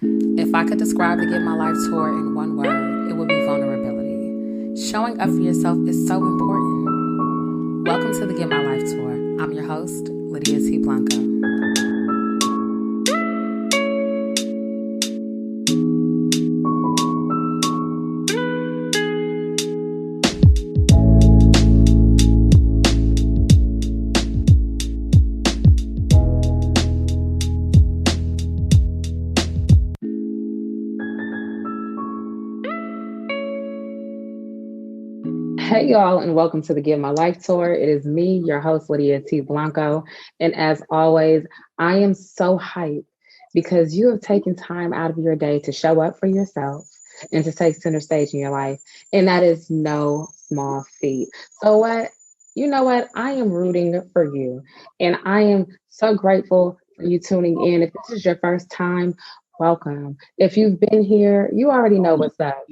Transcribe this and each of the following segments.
If I could describe the Get My Life tour in one word, it would be vulnerability. Showing up for yourself is so important. Welcome to the Get My Life tour. I'm your host, Lydia T. Blanco. Hey, y'all, and welcome to the Give My Life Tour. It is me, your host, Lydia T. Blanco. And as always, I am so hyped because you have taken time out of your day to show up for yourself and to take center stage in your life. And that is no small feat. So, what? You know what? I am rooting for you. And I am so grateful for you tuning in. If this is your first time, welcome. If you've been here, you already know what's up.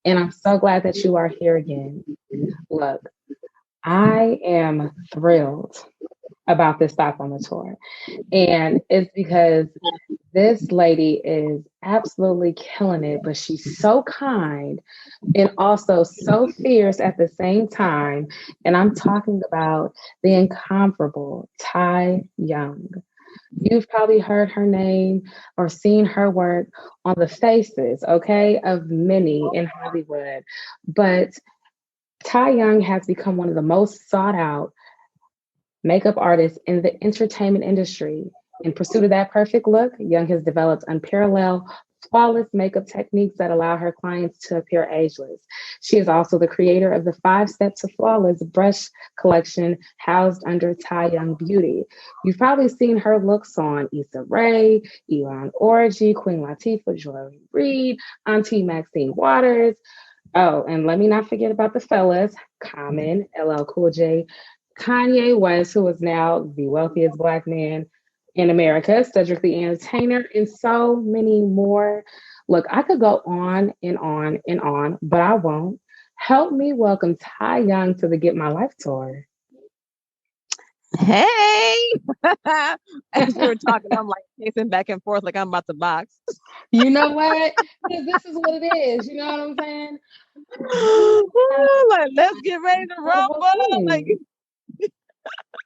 And I'm so glad that you are here again. Look, I am thrilled about this stop on the tour. And it's because this lady is absolutely killing it, but she's so kind and also so fierce at the same time. And I'm talking about the incomparable Tai Young. You've probably heard her name or seen her work on the faces, okay, of many in Hollywood. But Tai Young has become one of the most sought out makeup artists in the entertainment industry. In pursuit of that perfect look, Young has developed unparalleled, flawless makeup techniques that allow her clients to appear ageless. She is also the creator of the Five Steps to Flawless brush collection housed under Tai Young Beauty. You've probably seen her looks on Issa Rae, Elon Orgy, Queen Latifah, Joy Reid, Auntie Maxine Waters. Oh, and let me not forget about the fellas, Common, LL Cool J, Kanye West, who is now the wealthiest black man in America, Cedric the Entertainer, and so many more. Look, I could go on and on and on, but I won't. Help me welcome Tai Young to the Get My Life tour. Hey, as you were talking, I'm like pacing back and forth like I'm about to box. You know what? Because this is what it is. You know what I'm saying? Like, let's get ready to rumble. Like,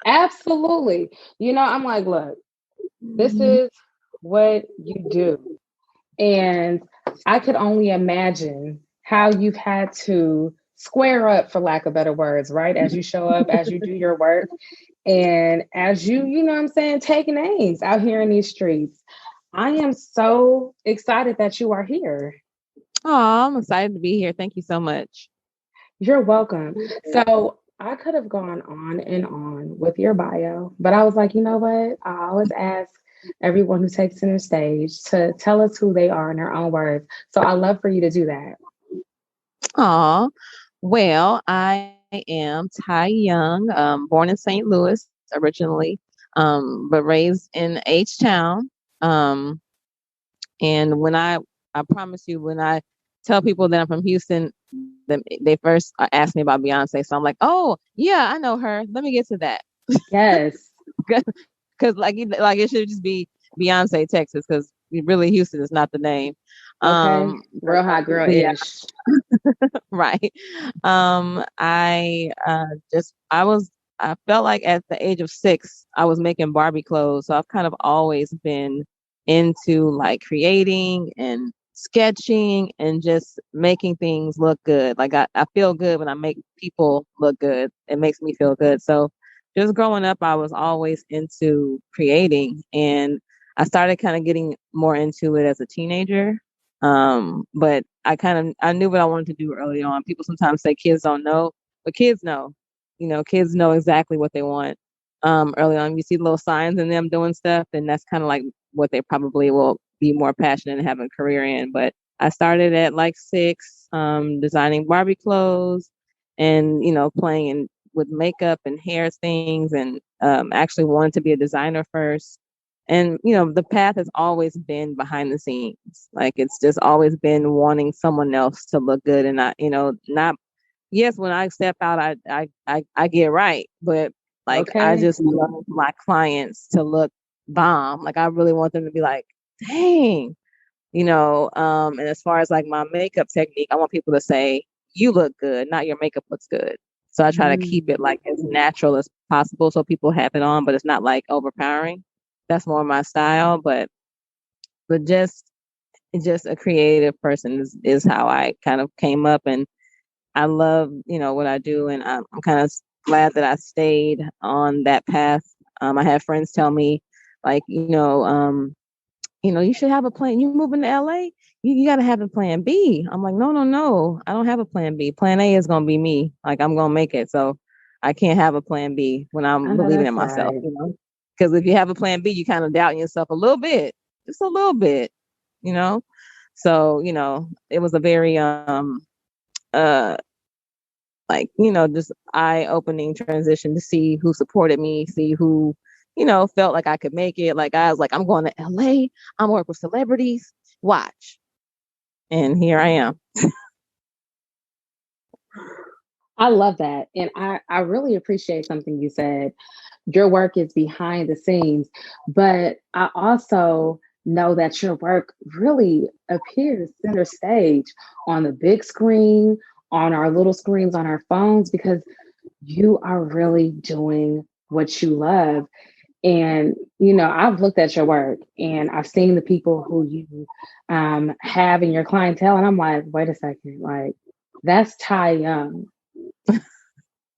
Absolutely. You know, I'm like, look, this is what you do. And I could only imagine how you've had to square up, for lack of better words, right? As you show up, as you do your work, and as you know what I'm saying, take names out here in these streets. I am so excited that you are here. oh, I'm excited to be here. Thank you so much. You're welcome. So I could have gone on and on with your bio, but I was like, you know what? I always ask everyone who takes center stage to tell us who they are in their own words. So I love for you to do that. Oh, well, I am Tai Young, born in St. Louis originally, but raised in H Town. Um, And I promise you, when I tell people that I'm from Houston, they first ask me about Beyonce. So I'm like, oh yeah, I know her. Let me get to that. Yes. Because like it should just be Beyonce, Texas, because really Houston is not the name. Okay. Real hot girl But yeah, ish. right. I felt like at the age of 6, I was making Barbie clothes. So I've kind of always been into like creating and sketching and just making things look good. Like I feel good when I make people look good. It makes me feel good. So just growing up, I was always into creating, and I started kind of getting more into it as a teenager. But I knew what I wanted to do early on. People sometimes say kids don't know, but kids know. Kids know exactly what they want. Early on, you see little signs in them doing stuff, and that's kind of like what they probably will be more passionate and have a career in. But I started at like 6, designing Barbie clothes and, playing with makeup and hair things, and actually wanted to be a designer first. And, the path has always been behind the scenes. Like it's just always been wanting someone else to look good, and not, yes, when I step out, I get right. But like, I Okay. just love my clients to look bomb. Like I really want them to be like, dang, And as far as like my makeup technique, I want people to say, you look good, not your makeup looks good. So I try to keep it like as natural as possible so people have it on, but it's not like overpowering. That's more my style, but just a creative person is how I kind of came up, and I love, what I do, and I'm kind of glad that I stayed on that path. I have friends tell me like, you should have a plan. You moving to LA, you got to have a plan B. I'm like, no, no, no. I don't have a plan B. Plan A is going to be me. Like, I'm going to make it. So I can't have a plan B when I I'm know believing that's in myself, right. because if you have a plan B, you kind of doubt yourself a little bit, just a little bit, you know? So, it was a very, uh, like, just eye-opening transition to see who supported me, see who, felt like I could make it. Like I was like, I'm going to LA, I'm working with celebrities, watch. And here I am. I love that. And I really appreciate something you said. Your work is behind the scenes, but I also know that your work really appears center stage on the big screen, on our little screens on our phones, because you are really doing what you love. And, I've looked at your work and I've seen the people who you have in your clientele, and I'm like, wait a second, like, that's Tai Young.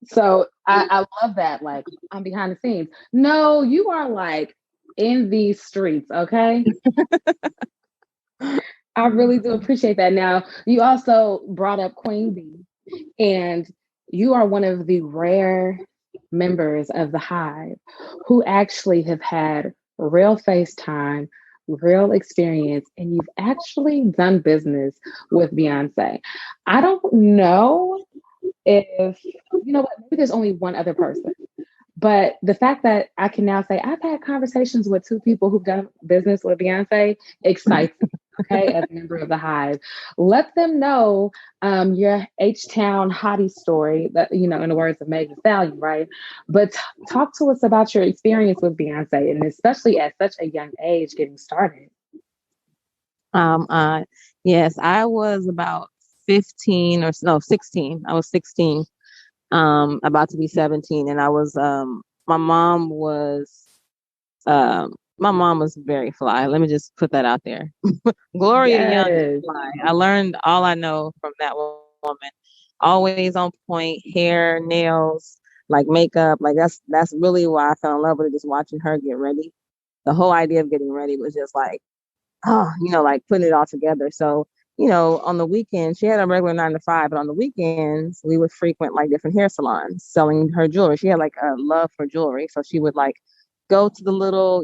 So I love that. Like, I'm behind the scenes. No, you are like in these streets, okay? I really do appreciate that. Now, you also brought up Queen Bee, and you are one of the rare members of the Hive who actually have had real FaceTime, real experience, and you've actually done business with Beyonce. I don't know if, what, maybe there's only one other person. But the fact that I can now say I've had conversations with two people who've done business with Beyonce excites me. Okay, as a member of the Hive, let them know your H Town hottie story. That, in the words of Meg Thee Stallion, right? But talk to us about your experience with Beyonce, and especially at such a young age, getting started. Um, uh, yes, I was about 15 or no, 16. I was 16, about to be 17. And my mom was, my mom was very fly. Let me just put that out there. Gloria Young is Yes. fly. I learned all I know from that woman. Always on point, hair, nails, like makeup. Like that's really why I fell in love with it, just watching her get ready. The whole idea of getting ready was just like, oh, like putting it all together. So, on the weekends, she had a regular 9 to 5, but on the weekends, we would frequent like different hair salons selling her jewelry. She had like a love for jewelry. So she would like go to the little,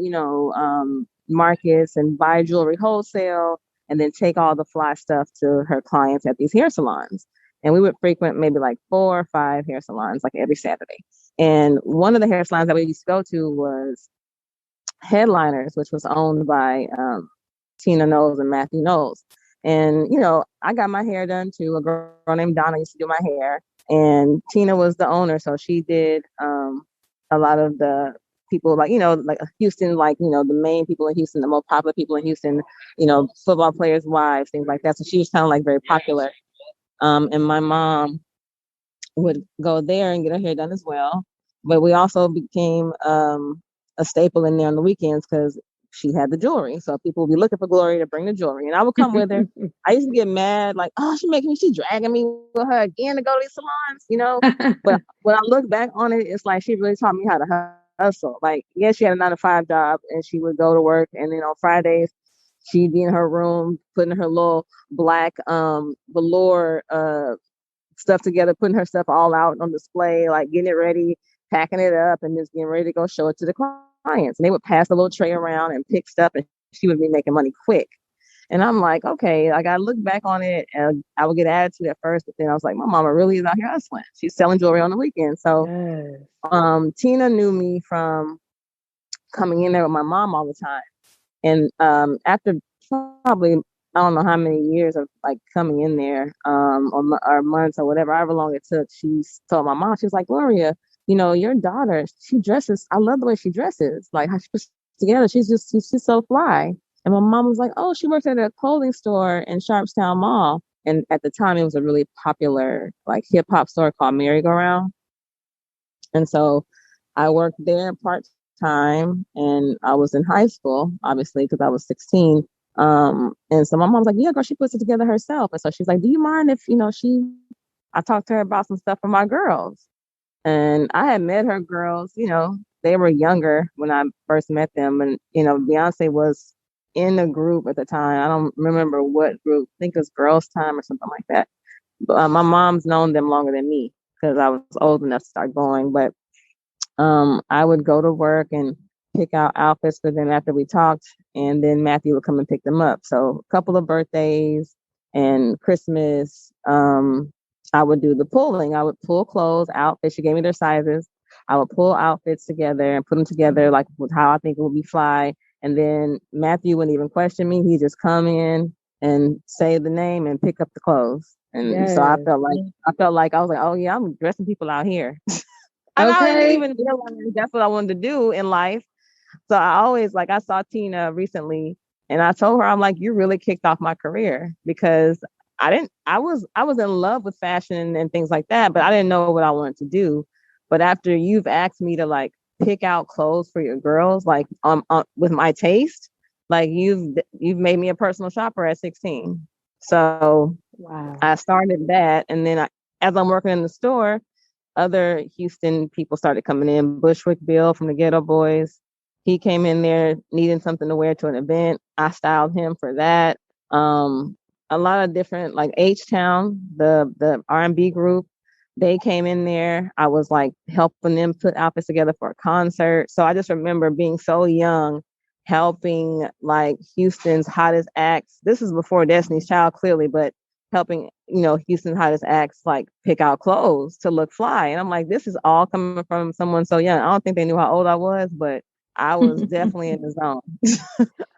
markets and buy jewelry wholesale and then take all the fly stuff to her clients at these hair salons. And we would frequent maybe like 4 or 5 hair salons like every Saturday. And one of the hair salons that we used to go to was Headliners, which was owned by Tina Knowles and Matthew Knowles. And, I got my hair done too. A girl named Donna used to do my hair. And Tina was the owner. So she did a lot of the people like Houston, like, the main people in Houston, the most popular people in Houston, football players' wives, things like that. So she was kind of like very popular. And my mom would go there and get her hair done as well. But we also became a staple in there on the weekends because she had the jewelry. So people would be looking for Gloria to bring the jewelry. And I would come with her. I used to get mad, like, oh, she's dragging me with her again to go to these salons. But when I look back on it, it's like she really taught me how to hustle. Like, yes, she had a 9 to 5 job and she would go to work. And then on Fridays, she'd be in her room putting her little black velour stuff together, putting her stuff all out on display, like getting it ready, packing it up, and just getting ready to go show it to the clients. And they would pass a little tray around and pick stuff, and she would be making money quick. And I'm like, okay, like I look back on it and I would get attitude at first, but then I was like, my mama really is out here hustling. She's selling jewelry on the weekend. So Yes. Tina knew me from coming in there with my mom all the time. And after probably I don't know how many years of like coming in there, or months or whatever, however long it took, she told my mom, she was like, Gloria, your daughter, she dresses. I love the way she dresses, like how she puts together. She's just so fly. And my mom was like, oh, she works at a clothing store in Sharpstown Mall. And at the time, it was a really popular like hip hop store called Merry Go Round. And so I worked there part time, and I was in high school, obviously, because I was 16. And so my mom's like, yeah, girl, she puts it together herself. And so she's like, do you mind if, I talked to her about some stuff for my girls. And I had met her girls, they were younger when I first met them. And, Beyonce was in a group at the time. I don't remember what group, I think it was Girls Time or something like that. But my mom's known them longer than me because I was old enough to start going. But I would go to work and pick out outfits for them after we talked, and then Matthew would come and pick them up. So a couple of birthdays and Christmas, I would do the pulling. I would pull clothes, outfits. She gave me their sizes. I would pull outfits together and put them together like with how I think it would be fly. And then Matthew wouldn't even question me. He'd just come in and say the name and pick up the clothes. And so Yes. I was like, oh yeah, I'm dressing people out here. And I didn't Okay. even realize that's what I wanted to do in life. So I always I saw Tina recently and I told her, I'm like, you really kicked off my career because I was in love with fashion and things like that, but I didn't know what I wanted to do. But after you've asked me to pick out clothes for your girls, with my taste, you've made me a personal shopper at 16. So Wow. I started that. And then as I'm working in the store, other Houston people started coming in. Bushwick Bill from the Ghetto Boys, he came in there needing something to wear to an event. I styled him for that. A lot of different H Town, the R&B group, they came in there. I was helping them put outfits together for a concert. So I just remember being so young, helping Houston's hottest acts. This is before Destiny's Child, clearly, but helping, Houston's hottest acts pick out clothes to look fly. And I'm like, this is all coming from someone so young. I don't think they knew how old I was, but I was definitely in the zone. It's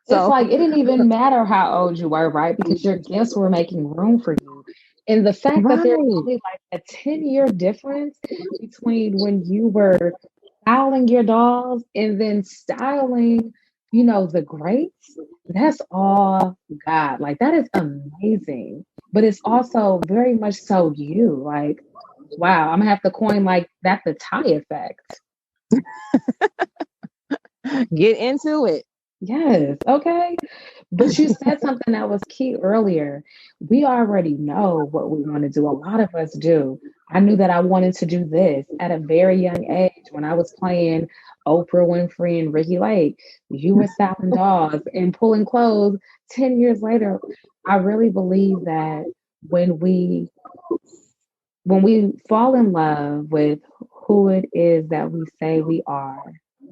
So like it didn't even matter how old you were, right? Because your gifts were making room for you. And the fact that there's right. only a 10-year difference between when you were styling your dolls and then styling, the greats, that's all God. That is amazing. But it's also very much so you. Wow, I'm gonna have to coin that the tie effect. Get into it. Yes, okay. But you said something that was key earlier. We already know what we want to do. A lot of us do. I knew that I wanted to do this at a very young age when I was playing Oprah Winfrey and Ricky Lake. You were styling dolls and pulling clothes 10 years later. I really believe that when we when we fall in love with who it is that we say we are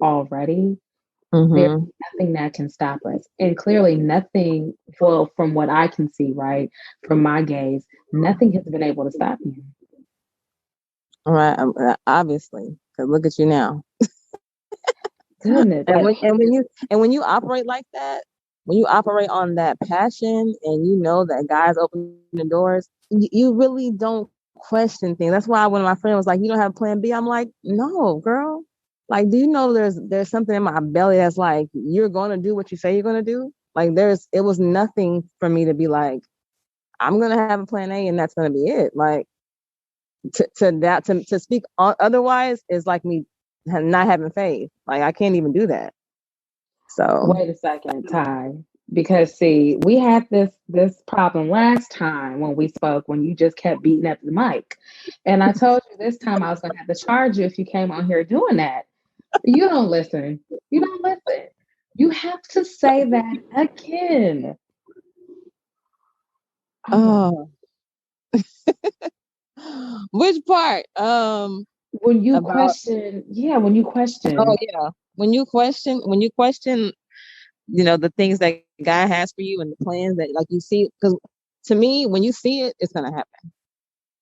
already, there's Mm-hmm. nothing that can stop us. And clearly, nothing, well, from what I can see, right, from my gaze, nothing has been able to stop you. All right. Obviously, because look at you now. Goodness. And when you operate like that, when you operate on that passion, and you know that God's opening the doors, you really don't question things. That's why when my friend was like, "You don't have a plan B," I'm like, "No, girl. Do you know there's something in my belly that's like you're gonna do what you say you're gonna do? It was nothing for me to be like, I'm gonna have a plan A and that's gonna be it. To speak otherwise is like me not having faith. I can't even do that. So Wait a second, Ty. Because see, we had this problem last time when we spoke when you just kept beating up the mic. And I told you this time I was gonna have to charge you if you came on here doing that. You don't listen. You don't listen. You have to say that again. Oh. oh, which part? When you About question, yeah, when you oh question, yeah, when you question, the things that God has for you and the plans that you see. Because to me, when you see it, it's gonna happen.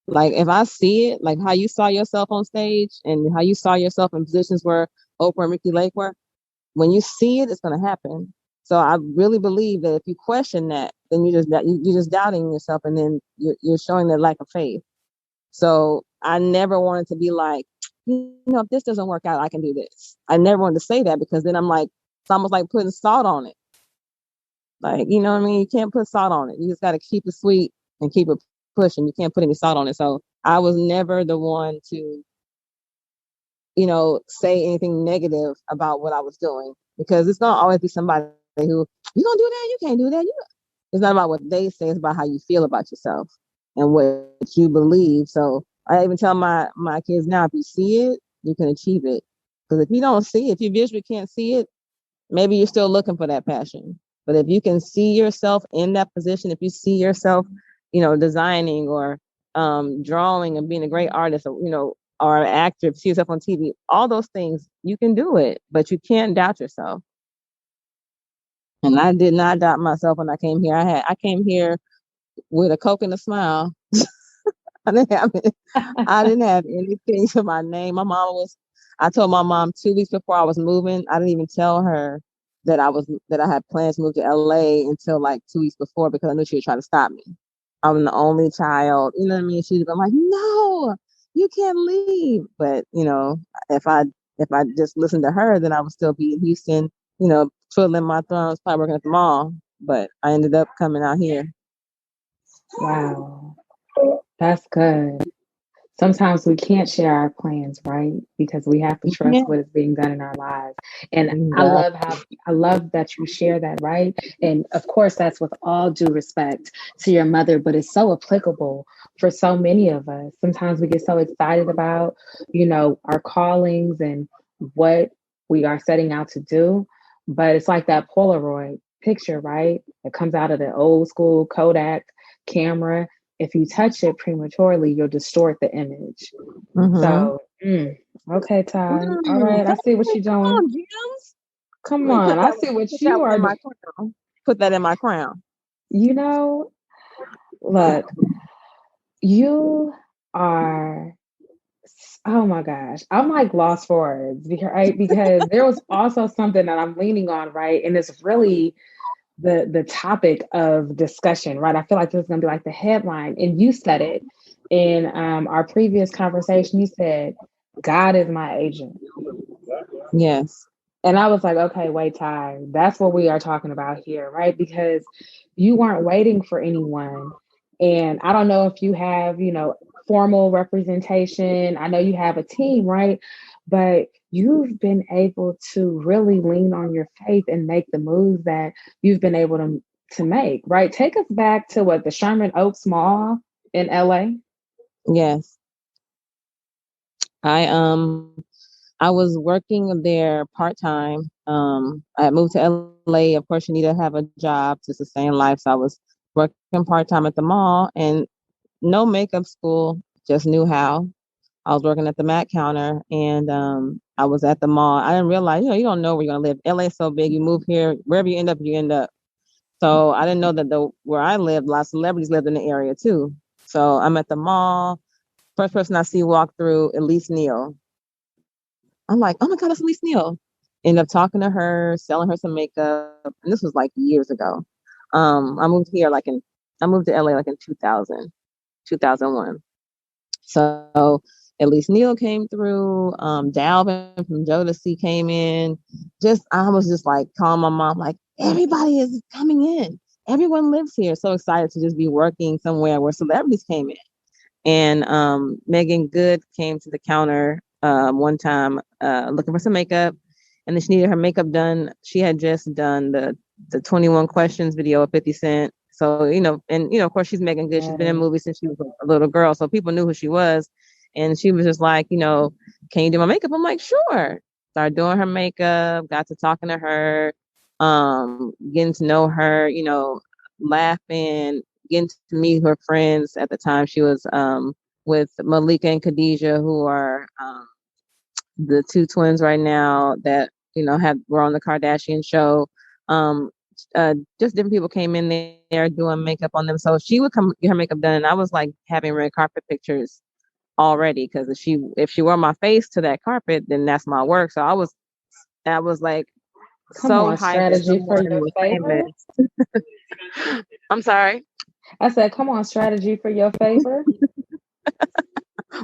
If I see it, like how you saw yourself on stage and how you saw yourself in positions where Oprah and Ricky Lake were, when you see it, it's gonna happen. So I really believe that if you question that, then you're just doubting yourself, and then you're showing that lack of faith. So I never wanted to be like, if this doesn't work out, I can do this. I never wanted to say that because then I'm like, it's almost like putting salt on it. Like, you know what I mean? You can't put salt on it. You just got to keep it sweet and keep it pushing. You can't put any salt on it. So I was never the one to, say anything negative about what I was doing, because it's going to always be somebody who, you going to do that? You can't do that. It's not about what they say. It's about how you feel about yourself and what you believe. So I even tell my kids now, if you see it, you can achieve it. Because if you don't see it, if you visually can't see it, maybe you're still looking for that passion. But if you can see yourself in that position, if you see yourself, designing or drawing and being a great artist, or an actor, if you see yourself on TV, all those things, you can do it, but you can't doubt yourself. And I did not doubt myself when I came here. I came here with a Coke and a smile. I didn't have anything to my name. I told my mom 2 weeks before I was moving. I didn't even tell her that I had plans to move to LA until like 2 weeks before, because I knew she would try to stop me. I'm the only child, you know what I mean? She'd be like, no, you can't leave. But, if I just listened to her, then I would still be in Houston, twiddling my thumbs, probably working at the mall. But I ended up coming out here. Wow. That's good. Sometimes we can't share our plans, right? Because we have to trust Yeah. what is being done in our lives. And Yeah. I love that you share that, right? And of course, that's with all due respect to your mother, but it's so applicable for so many of us. Sometimes we get so excited about, our callings and what we are setting out to do. But it's like that Polaroid picture, right? It comes out of the old school Kodak camera. If you touch it prematurely, you'll distort the image. Mm-hmm. So, okay, Ty. All right, I see what you're Come doing. on, James. Come Let me on, I see what put that you one are in my doing. crown. Put that in my crown. You know, look, you are. Oh my gosh, I'm like lost for words because there was also something that I'm leaning on, right, and it's really the topic of discussion, right? I feel like this is going to be like the headline, and you said it in our previous conversation. You said, "God is my agent," Yes. and I was like, "Okay, wait, Ty, that's what we are talking about here, right?" Because you weren't waiting for anyone, and I don't know if you have, formal representation. I know you have a team, right? But you've been able to really lean on your faith and make the moves that you've been able to make, right? Take us back to what, the Sherman Oaks Mall in LA. Yes. I was working there part time. I had moved to LA. Of course, you need to have a job to sustain life. So I was working part time at the mall, and no makeup school, just knew how. I was working at the Mac counter, and I was at the mall. I didn't realize, you don't know where you're gonna live. LA is so big. You move here, wherever you end up, you end up. So I didn't know that where I lived, a lot of celebrities lived in the area too. So I'm at the mall. First person I see walk through, Elise Neal. I'm like, oh my God, that's Elise Neal. End up talking to her, selling her some makeup. And this was like years ago. I moved here I moved to LA like in 2000, 2001. So at least Neil came through. Dalvin from Jodeci came in. I was just like calling my mom, like, everybody is coming in. Everyone lives here. So excited to just be working somewhere where celebrities came in. And Megan Good came to the counter one time looking for some makeup, and then she needed her makeup done. She had just done the 21 Questions video of 50 Cent. So, of course, she's Megan Good. She's been in Yes. movies since she was a little girl. So people knew who she was. And she was just like, can you do my makeup? I'm like, sure. Started doing her makeup, got to talking to her, getting to know her, laughing, getting to meet her friends. At the time, she was with Malika and Khadijah, who are the two twins right now that were on the Kardashian show. Um, just different people came in there doing makeup on them. So she would come get her makeup done, and I was like having red carpet pictures already, because if she wore my face to that carpet, then that's my work. So I was like Come so on, hyped that strategy for someone your was favor. famous. I'm sorry. I said, come on, strategy for your favor.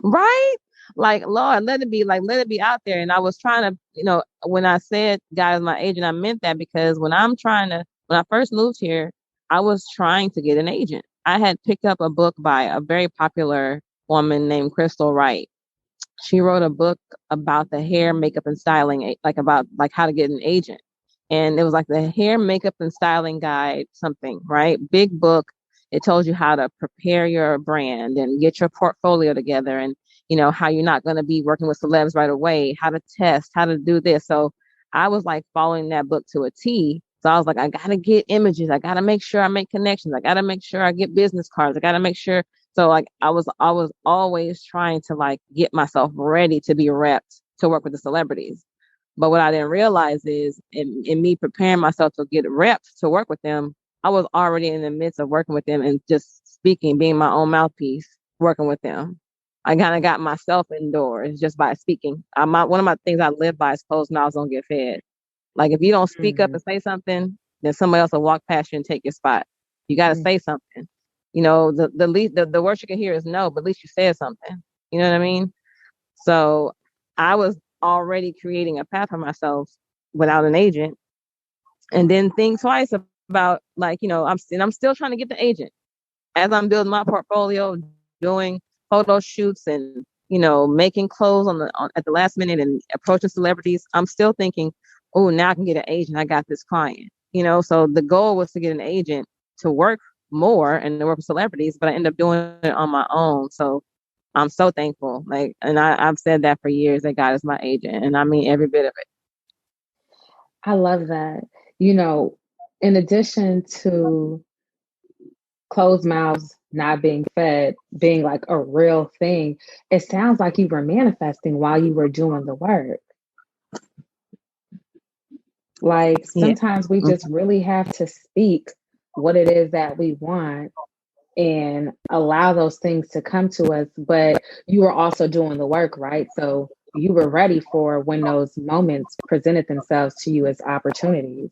Right? Like, Lord, let it be out there. And I was trying to, when I said God is my agent, I meant that, because when I'm trying to when I first moved here, I was trying to get an agent. I had picked up a book by a very popular woman named Crystal Wright. She wrote a book about the hair, makeup, and styling, like about like how to get an agent. And it was like the hair, makeup, and styling guide, something, right? Big book. It tells you how to prepare your brand and get your portfolio together, and how you're not going to be working with celebs right away, how to test, how to do this. So I was like following that book to a T. So I was like, I got to get images. I got to make sure I make connections. I got to make sure I get business cards. I got to make sure. So like I was always trying to like get myself ready to be repped to work with the celebrities. But what I didn't realize is in me preparing myself to get repped to work with them, I was already in the midst of working with them and just speaking, being my own mouthpiece, working with them. I kind of got myself indoors just by speaking. One of my things I live by is closed mouths don't get fed. Like if you don't speak up Mm-hmm. and say something, then somebody else will walk past you and take your spot. You got to say something. The worst you can hear is no, but at least you said something. You know what I mean? So I was already creating a path for myself without an agent, and then think twice about like, I'm still trying to get the agent as I'm building my portfolio, doing photo shoots and, making clothes at the last minute and approaching celebrities. I'm still thinking, oh, now I can get an agent. I got this client, so the goal was to get an agent to work more and to work with celebrities, but I ended up doing it on my own. So I'm so thankful. Like, and I've said that for years that God is my agent, and I mean every bit of it. I love that. You know, in addition to closed mouths not being fed being like a real thing, it sounds like you were manifesting while you were doing the work. Like Yeah. sometimes we just really have to speak what it is that we want and allow those things to come to us. But you were also doing the work, right? So you were ready for when those moments presented themselves to you as opportunities.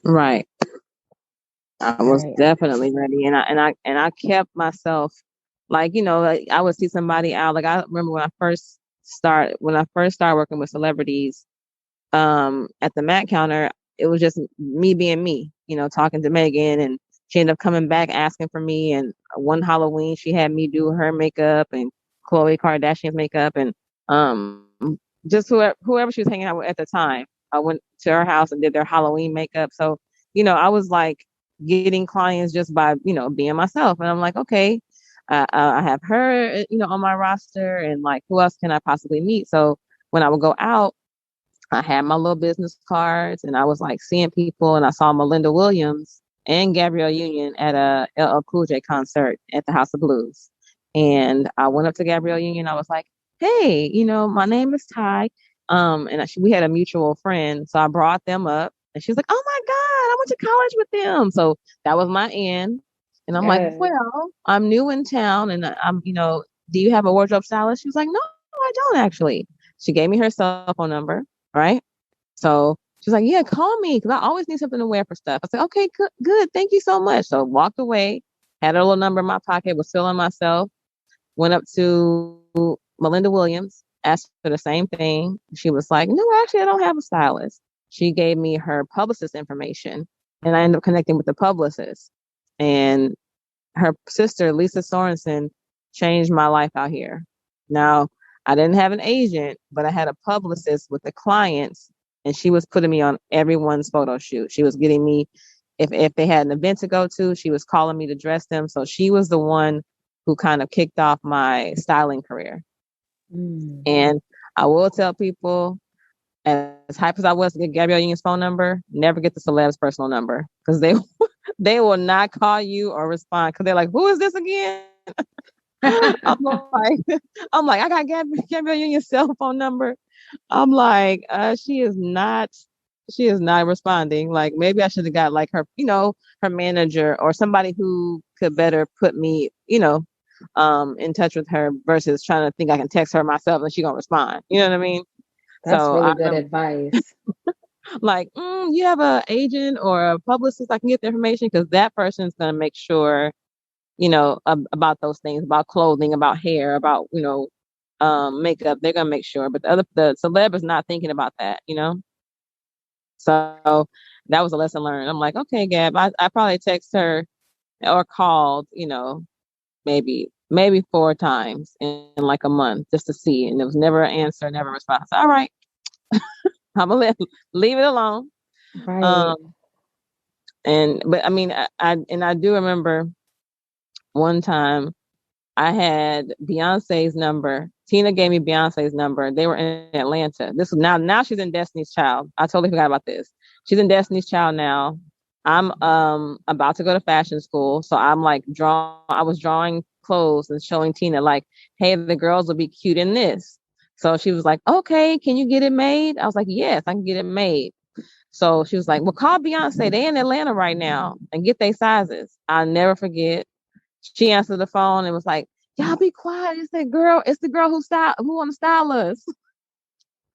Right. I was Right. definitely ready, and I kept myself like, like I would see somebody out. Like I remember when I first started working with celebrities, at the Mac counter, it was just me being me, talking to Megan, and she ended up coming back asking for me. And one Halloween, she had me do her makeup and Khloe Kardashian's makeup, and just whoever she was hanging out with at the time. I went to her house and did their Halloween makeup. So, I was like getting clients just by, being myself. And I'm like, okay, I have her, on my roster, and like, who else can I possibly meet? So when I would go out, I had my little business cards, and I was like seeing people, and I saw Melinda Williams and Gabrielle Union at a LL Cool J concert at the House of Blues. And I went up to Gabrielle Union. I was like, hey, my name is Ty. And we had a mutual friend. So I brought them up, and she was like, oh my God, I went to college with them. So that was my end. And I'm like, Yes. well, I'm new in town, and do you have a wardrobe stylist? She was like, no, I don't actually. She gave me her cell phone number, right? So she's like, yeah, call me because I always need something to wear for stuff. I said, okay, good, good. Thank you so much. So walked away, had a little number in my pocket, was feeling myself, went up to Melinda Williams, asked for the same thing. She was like, no, actually, I don't have a stylist. She gave me her publicist information, and I ended up connecting with the publicist. And her sister, Lisa Sorensen, changed my life out here. Now, I didn't have an agent, but I had a publicist with the clients, and she was putting me on everyone's photo shoot. She was getting me, if they had an event to go to, she was calling me to dress them. So she was the one who kind of kicked off my styling career. Mm. And I will tell people, as hype as I was to get Gabrielle Union's phone number, never get the celeb's personal number because they will not call you or respond because they're like, who is this again? I'm like, I got Gabrielle Union's cell phone number. I'm like, she is not responding. Like maybe I should have got like her, her manager or somebody who could better put me, in touch with her versus trying to think I can text her myself and she gonna respond. You know what I mean? That's So I really good remember advice. like, you have a agent or a publicist I can get the information because that person's gonna make sure, about those things, about clothing, about hair, about, makeup. They're gonna make sure, but the celeb is not thinking about that, So that was a lesson learned. I'm like, okay, Gab, I probably text her or called, maybe 4 times in like a month just to see. And there was never an answer, never a response. All right, I'm gonna leave it alone. Right. Um, but I mean, I do remember one time I had Beyonce's number. Tina gave me Beyonce's number. They were in Atlanta. This was now she's in Destiny's Child. I totally forgot about this. She's in Destiny's Child now. I'm about to go to fashion school, so I'm like I was drawing clothes and showing Tina like, hey, the girls will be cute in this. So she was like, okay, can you get it made? I was like, yes, I can get it made. So she was like, well, call Beyonce. They in Atlanta right now and get their sizes. I'll never forget. She answered the phone and was like, y'all be quiet. It's the girl who want to style us.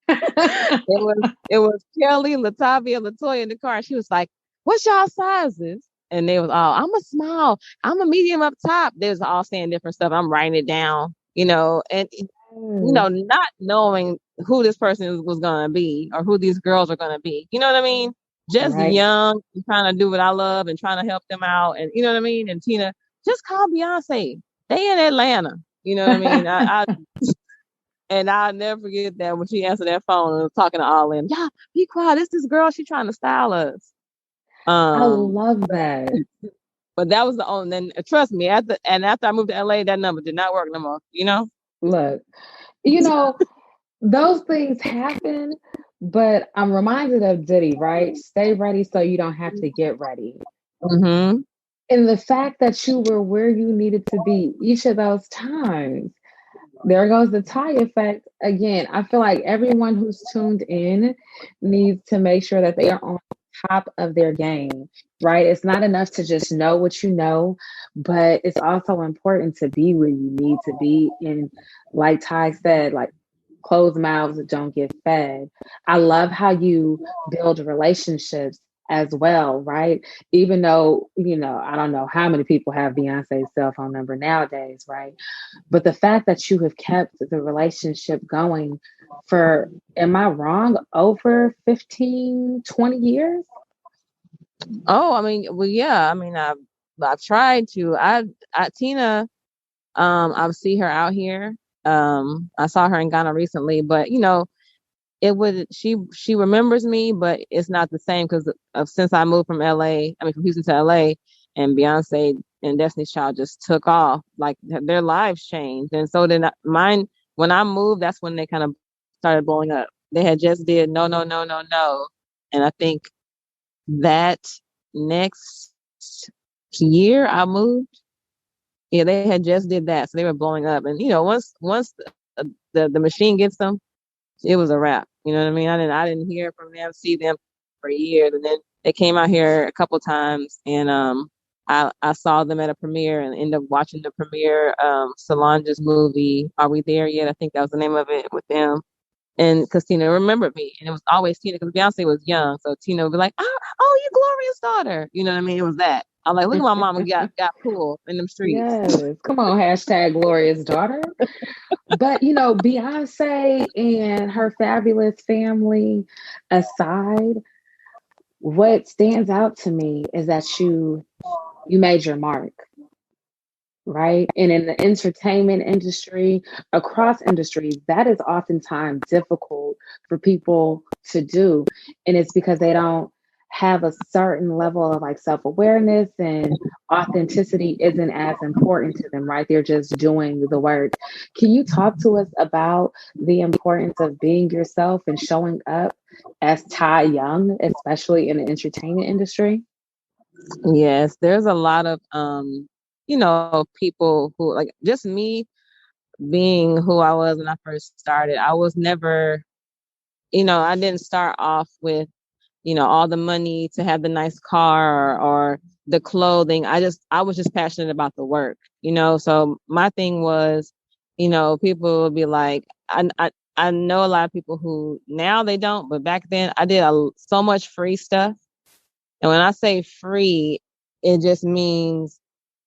It was Kelly, Latavia, Latoya in the car. And she was like, what's y'all sizes? And they was all, I'm a small, I'm a medium up top. They was all saying different stuff. I'm writing it down, and not knowing who this person was gonna be or who these girls are gonna be. You know what I mean? Just Right. young and trying to do what I love and trying to help them out. And you know what I mean? And Tina, just call Beyonce. They in Atlanta. You know what I mean? And I'll never forget that when she answered that phone and was talking to all in, yeah, be quiet. It's this girl. She trying to style us. I Um, love that. but that was the only. Then trust me, after I moved to LA, that number did not work no more. You know. Look, those things happen, but I'm reminded of Diddy, right? Stay ready so you don't have to get ready. Mm-hmm. And the fact that you were where you needed to be each of those times, there goes the tie effect again. I feel like everyone who's tuned in needs to make sure that they are on top of their game, right? It's not enough to just know what you know, but it's also important to be where you need to be. And like Ty said, like closed mouths don't get fed. I love how you build relationships as well, right? Even though, I don't know how many people have Beyonce's cell phone number nowadays, right? But the fact that you have kept the relationship going for, am I wrong, over 15, 20 years? Oh, I mean, well, yeah. I mean, I've tried to. Tina. I see her out here. I saw her in Ghana recently, but it would she remembers me, but it's not the same because since I moved from LA, I mean from Houston to LA, and Beyonce and Destiny's Child just took off. Like their lives changed, and so then mine. When I moved, that's when they kind of started blowing up. They had just did no, no, no, no, no, and I think that next year I moved. Yeah, they had just did that, so they were blowing up. And once the machine gets them, it was a wrap. You know what I mean? I didn't hear from them, see them for years, and then they came out here a couple times, and I saw them at a premiere and ended up watching the premiere Solange's movie. Are We There Yet? I think that was the name of it with them. And because Tina remembered me, and it was always Tina because Beyonce was young, so Tina would be like, "Oh, you Gloria's daughter." You know what I mean? It was that. I'm like, look at my mama got cool in them streets. Yes. Come on, hashtag glorious daughter. But Beyonce and her fabulous family aside, what stands out to me is that you made your mark, right? And in the entertainment industry, across industries, that is oftentimes difficult for people to do. And it's because they don't have a certain level of like self-awareness, and authenticity isn't as important to them, right? They're just doing the work. Can you talk to us about the importance of being yourself and showing up as Tai Young, especially in the entertainment industry? Yes, there's a lot of people who like just me being who I was when I first started. I was never, I didn't start off with, all the money to have the nice car or the clothing. I was just passionate about the work, So my thing was, people would be like, I know a lot of people who now they don't, but back then I did so much free stuff. And when I say free, it just means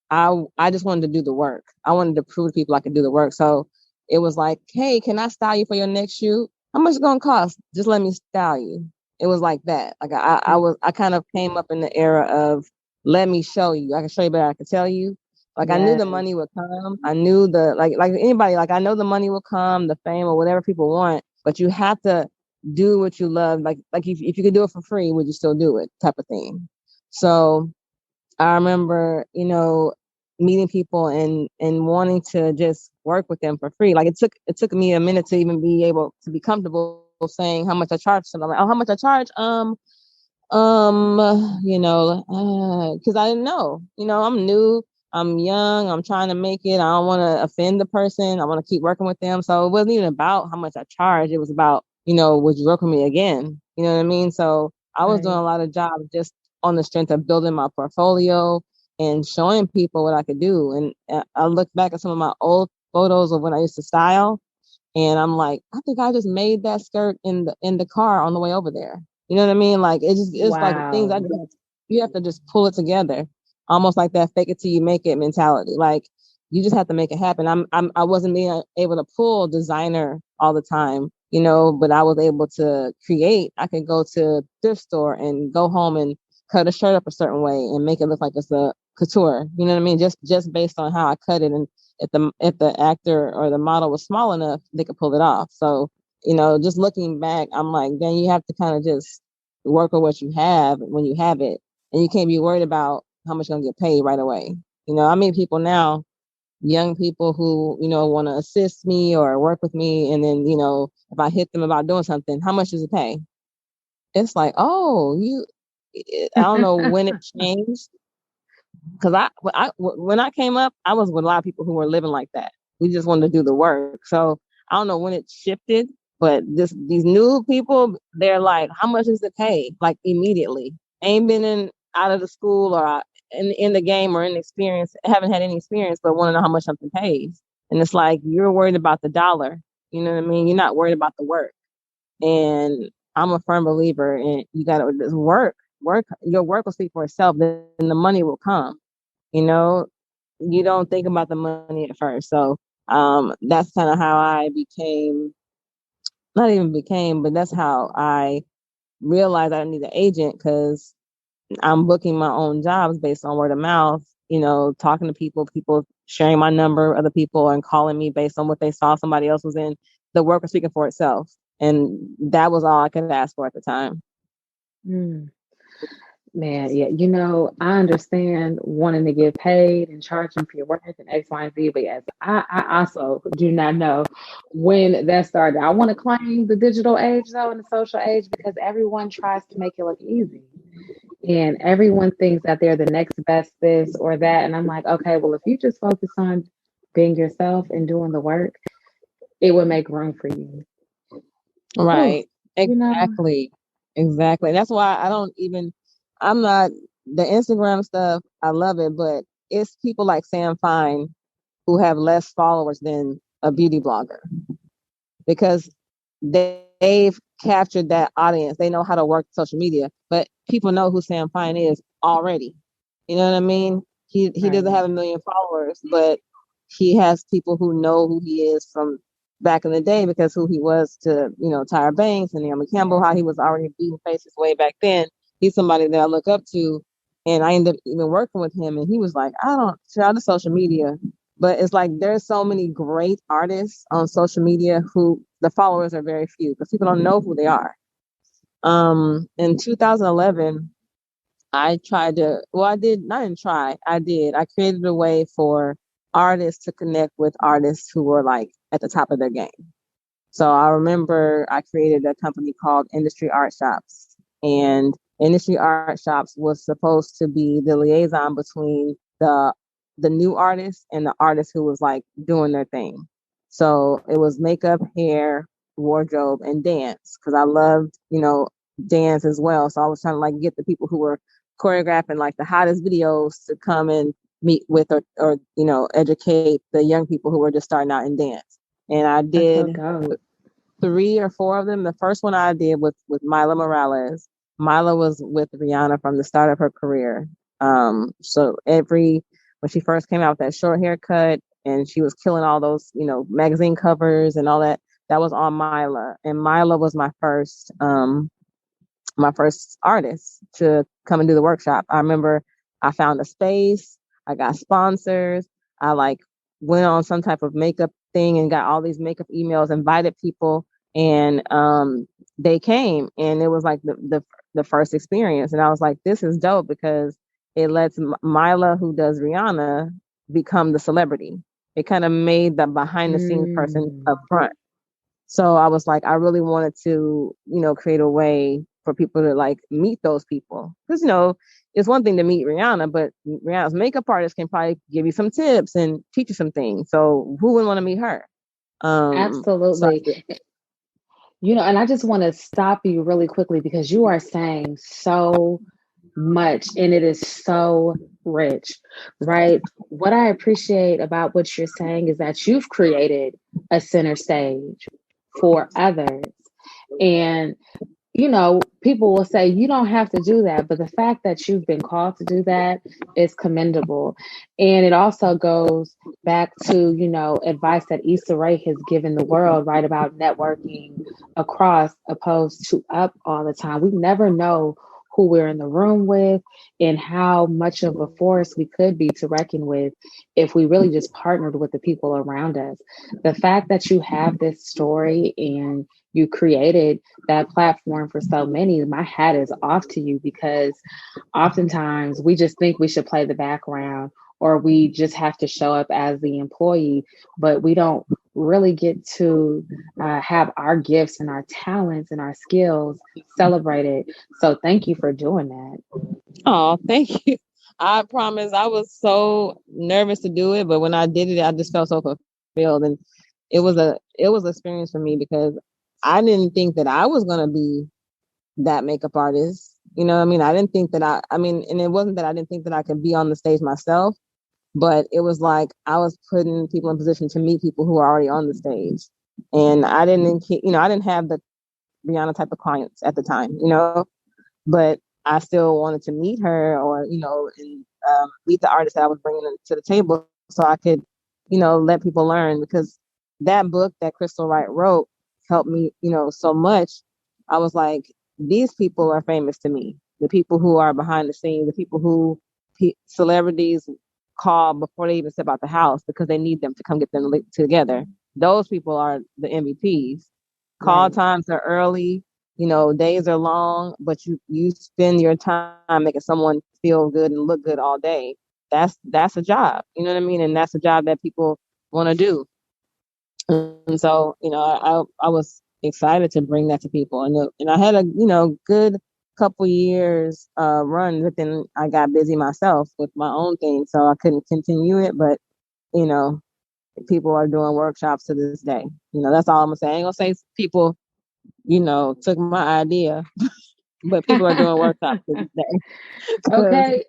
I just wanted to do the work. I wanted to prove to people I could do the work. So it was like, hey, can I style you for your next shoot? How much it's gonna cost? Just let me style you. It was like that. Like I kind of came up in the era of, let me show you. I can show you better. I can tell you. Like I knew the Yes. money would come. I knew like anybody, like I know the money will come, the fame or whatever people want, but you have to do what you love. Like if you could do it for free, would you still do it? Type of thing. So I remember, meeting people and wanting to just work with them for free. Like it took me a minute to even be able to be comfortable saying how much I charge. So I'm like, oh, how much I charge? Because I didn't know. I'm new, I'm young, I'm trying to make it. I don't want to offend the person. I want to keep working with them. So it wasn't even about how much I charged. It was about, would you work with me again? You know what I mean? So I was doing Right. a lot of jobs just on the strength of building my portfolio and showing people what I could do. And I look back at some of my old photos of when I used to style, and I'm like, I think I just made that skirt in the car on the way over there. You know what I mean? Like it's like things Wow. you have to just pull it together, almost like that fake it till you make it mentality. Like you just have to make it happen. I wasn't being able to pull designer all the time, but I was able to create. I could go to thrift store and go home and cut a shirt up a certain way and make it look like it's a couture. You know what I mean? Just based on how I cut it, and if the actor or the model was small enough, they could pull it off. So, just looking back, I'm like, then you have to kind of just work with what you have when you have it. And you can't be worried about how much you're gonna get paid right away. I meet people now, young people who, want to assist me or work with me. And then, if I hit them about doing something, how much does it pay? It's like, oh, I don't know when it changed. Because when I came up, I was with a lot of people who were living like that. We just wanted to do the work. So I don't know when it shifted, but these new people, they're like, how much is it pay? Like immediately. Ain't been out of the school or in the game or in experience, haven't had any experience, but want to know how much something pays. And it's like, you're worried about the dollar. You know what I mean? You're not worried about the work. And I'm a firm believer in you got to work. Your work will speak for itself. Then the money will come. you know, you don't think about the money at first. So that's kind of how I became, not even became, but that's how I realized I need an agent, because I'm booking my own jobs based on word of mouth, talking to people sharing my number, other people, and calling me based on what they saw somebody else was in. The work was speaking for itself. And that was all I could ask for at the time. Mm. Man, yeah, I understand wanting to get paid and charging for your work and X, Y, and Z, but yes, I also do not know when that started. I want to claim the digital age though and the social age because everyone tries to make it look easy. And everyone thinks that they're the next best this or that. And I'm like, okay, well, if you just focus on being yourself and doing the work, it would make room for you. Oh, Right. you know, Exactly. Exactly. That's why I'm not, the Instagram stuff, I love it, but it's people like Sam Fine who have less followers than a beauty blogger, because they've captured that audience. They know how to work social media, but people know who Sam Fine is already. You know what I mean? He doesn't right. have a million followers, but he has people who know who he is from back in the day, because who he was to, Tyra Banks and Naomi Campbell, how he was already beating faces way back then. He's somebody that I look up to. And I ended up even working with him, and he was like, I don't try the social media. But it's like there's so many great artists on social media who the followers are very few because people don't know who they are. In 2011, I tried to, well, I didn't try, I did. I created a way for artists to connect with artists who were like at the top of their game. So I remember I created a company called Industry Art Shops, and Industry Art Shops was supposed to be the liaison between the new artist and the artist who was like doing their thing. So it was makeup, hair, wardrobe, and dance, because I loved, dance as well. So I was trying to like get the people who were choreographing like the hottest videos to come and meet with, or educate the young people who were just starting out in dance. And I That's so did dope. 3 or 4 of them. The first one I did with Mila Morales. Mila was with Rihanna from the start of her career. So when she first came out with that short haircut and she was killing all those, magazine covers and all that, that was on Mila. And Mila was my first artist to come and do the workshop. I remember I found a space, I got sponsors, I like went on some type of makeup thing and got all these makeup emails, invited people, and they came, and it was like the first experience, and I was like, this is dope because it lets Mila, who does Rihanna, become the celebrity. It kind of made the behind the scenes person Mm. up front. So I was like, I really wanted to, create a way for people to like meet those people. Because, it's one thing to meet Rihanna, but Rihanna's makeup artist can probably give you some tips and teach you some things. So who wouldn't want to meet her? So I Absolutely. And I just want to stop you really quickly because you are saying so much and it is so rich, right? What I appreciate about what you're saying is that you've created a center stage for others. And people will say you don't have to do that, but the fact that you've been called to do that is commendable. And it also goes back to, advice that Issa Rae has given the world, right, about networking across opposed to up all the time. We never know who we're in the room with and how much of a force we could be to reckon with if we really just partnered with the people around us. The fact that you have this story and you created that platform for so many, my hat is off to you because oftentimes we just think we should play the background or we just have to show up as the employee, but we don't really get to have our gifts and our talents and our skills celebrated. So thank you for doing that. Oh, thank you. I promise. I was so nervous to do it, but when I did it, I just felt so fulfilled, and it was an experience for me because I didn't think that I was gonna be that makeup artist. You know what I mean? I didn't think that I mean, and it wasn't that I didn't think that I could be on the stage myself, but it was like I was putting people in position to meet people who are already on the stage, and I didn't have the Rihanna type of clients at the time, but I still wanted to meet her or, and meet the artist that I was bringing to the table so I could, let people learn because that book that Crystal Wright wrote helped me, so much. I was like, these people are famous to me. The people who are behind the scenes, the people who celebrities call before they even step out the house because they need them to come get them together. Those people are the MVPs. Call Right. times are early, days are long, but you spend your time making someone feel good and look good all day. That's a job, you know what I mean? And that's a job that people want to do. And so, I was excited to bring that to people, and I had a good couple years run, but then I got busy myself with my own thing, so I couldn't continue it. But you know, people are doing workshops to this day. That's all I'm gonna say. I ain't gonna say people took my idea, but people are doing workshops to this day. 'Cause Okay.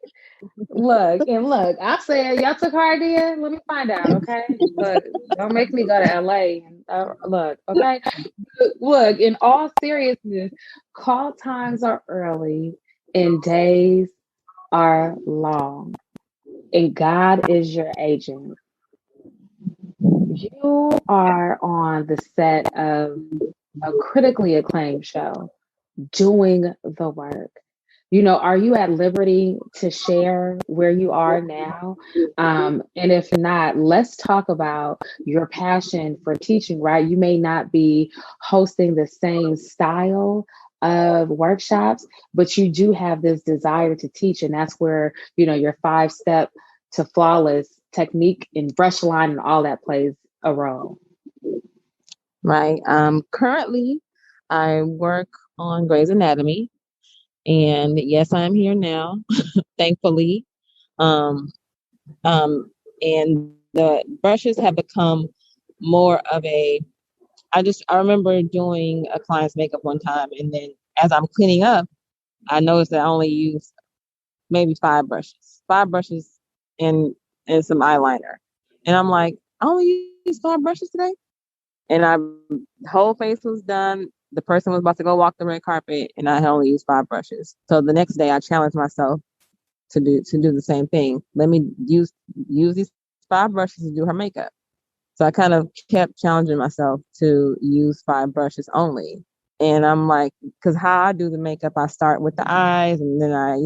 Look, I said y'all took her idea. Let me find out, okay? Look, don't make me go to LA. And, look, okay? Look, in all seriousness, call times are early and days are long, and God is your agent. You are on the set of a critically acclaimed show doing the work. Are you at liberty to share where you are now? And if not, let's talk about your passion for teaching, right? You may not be hosting the same style of workshops, but you do have this desire to teach. And that's where, your 5 step to flawless technique and brush line and all that plays a role. right. Currently, I work on Grey's Anatomy, and yes, I'm here now, thankfully. Um, and the brushes have become more of a. I remember doing a client's makeup one time, and then as I'm cleaning up, I noticed that I only used maybe five brushes, and some eyeliner, and I'm like, I only used 5 brushes today, and the whole face was done. The person was about to go walk the red carpet, and I had only used 5 brushes. So the next day, I challenged myself to do the same thing. Let me use these 5 brushes to do her makeup. So I kind of kept challenging myself to use 5 brushes only. And I'm like, because how I do the makeup, I start with the eyes and then I,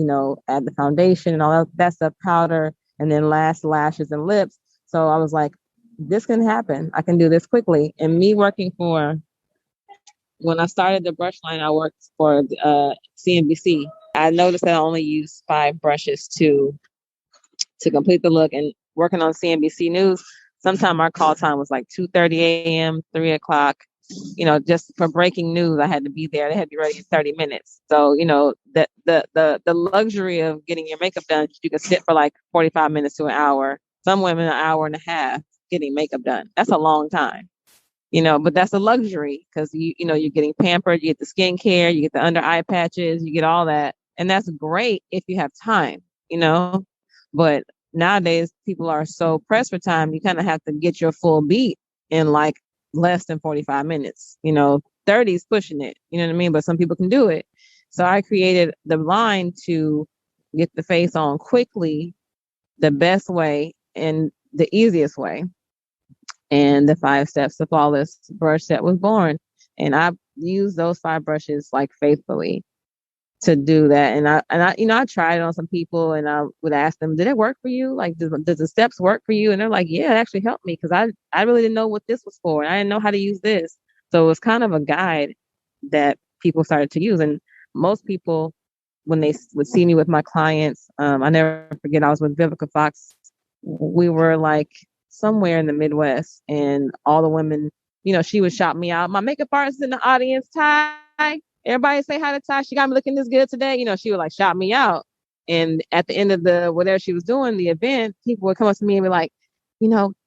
add the foundation and all that stuff, powder, and then last lashes and lips. So I was like, this can happen. I can do this quickly. And me working when I started the brush line, I worked for CNBC. I noticed that I only used 5 brushes to complete the look, and working on CNBC News, sometimes our call time was like 2:30 a.m., 3 o'clock. Just for breaking news, I had to be there. They had to be ready in 30 minutes. So, the luxury of getting your makeup done, you could sit for like 45 minutes to an hour. Some women, an hour and a half getting makeup done. That's a long time. But that's a luxury because you're getting pampered, you get the skincare, you get the under eye patches, you get all that. And that's great if you have time, but nowadays people are so pressed for time, you kind of have to get your full beat in like less than 45 minutes. 30 is pushing it, you know what I mean? But some people can do it. So I created the line to get the face on quickly, the best way and the easiest way. And the 5 steps to flawless brush set was born. And I used those 5 brushes like faithfully to do that. And I tried it on some people and I would ask them, did it work for you? Like, does the steps work for you? And they're like, yeah, it actually helped me because I really didn't know what this was for. And I didn't know how to use this. So it was kind of a guide that people started to use. And most people, when they would see me with my clients, I never forget, I was with Vivica Fox. We were like somewhere in the Midwest and all the women, she would shout me out. My makeup artist in the audience, Tai. Everybody say hi to Tai. She got me looking this good today. She would like shout me out. And at the end of the whatever she was doing, the event, people would come up to me and be like,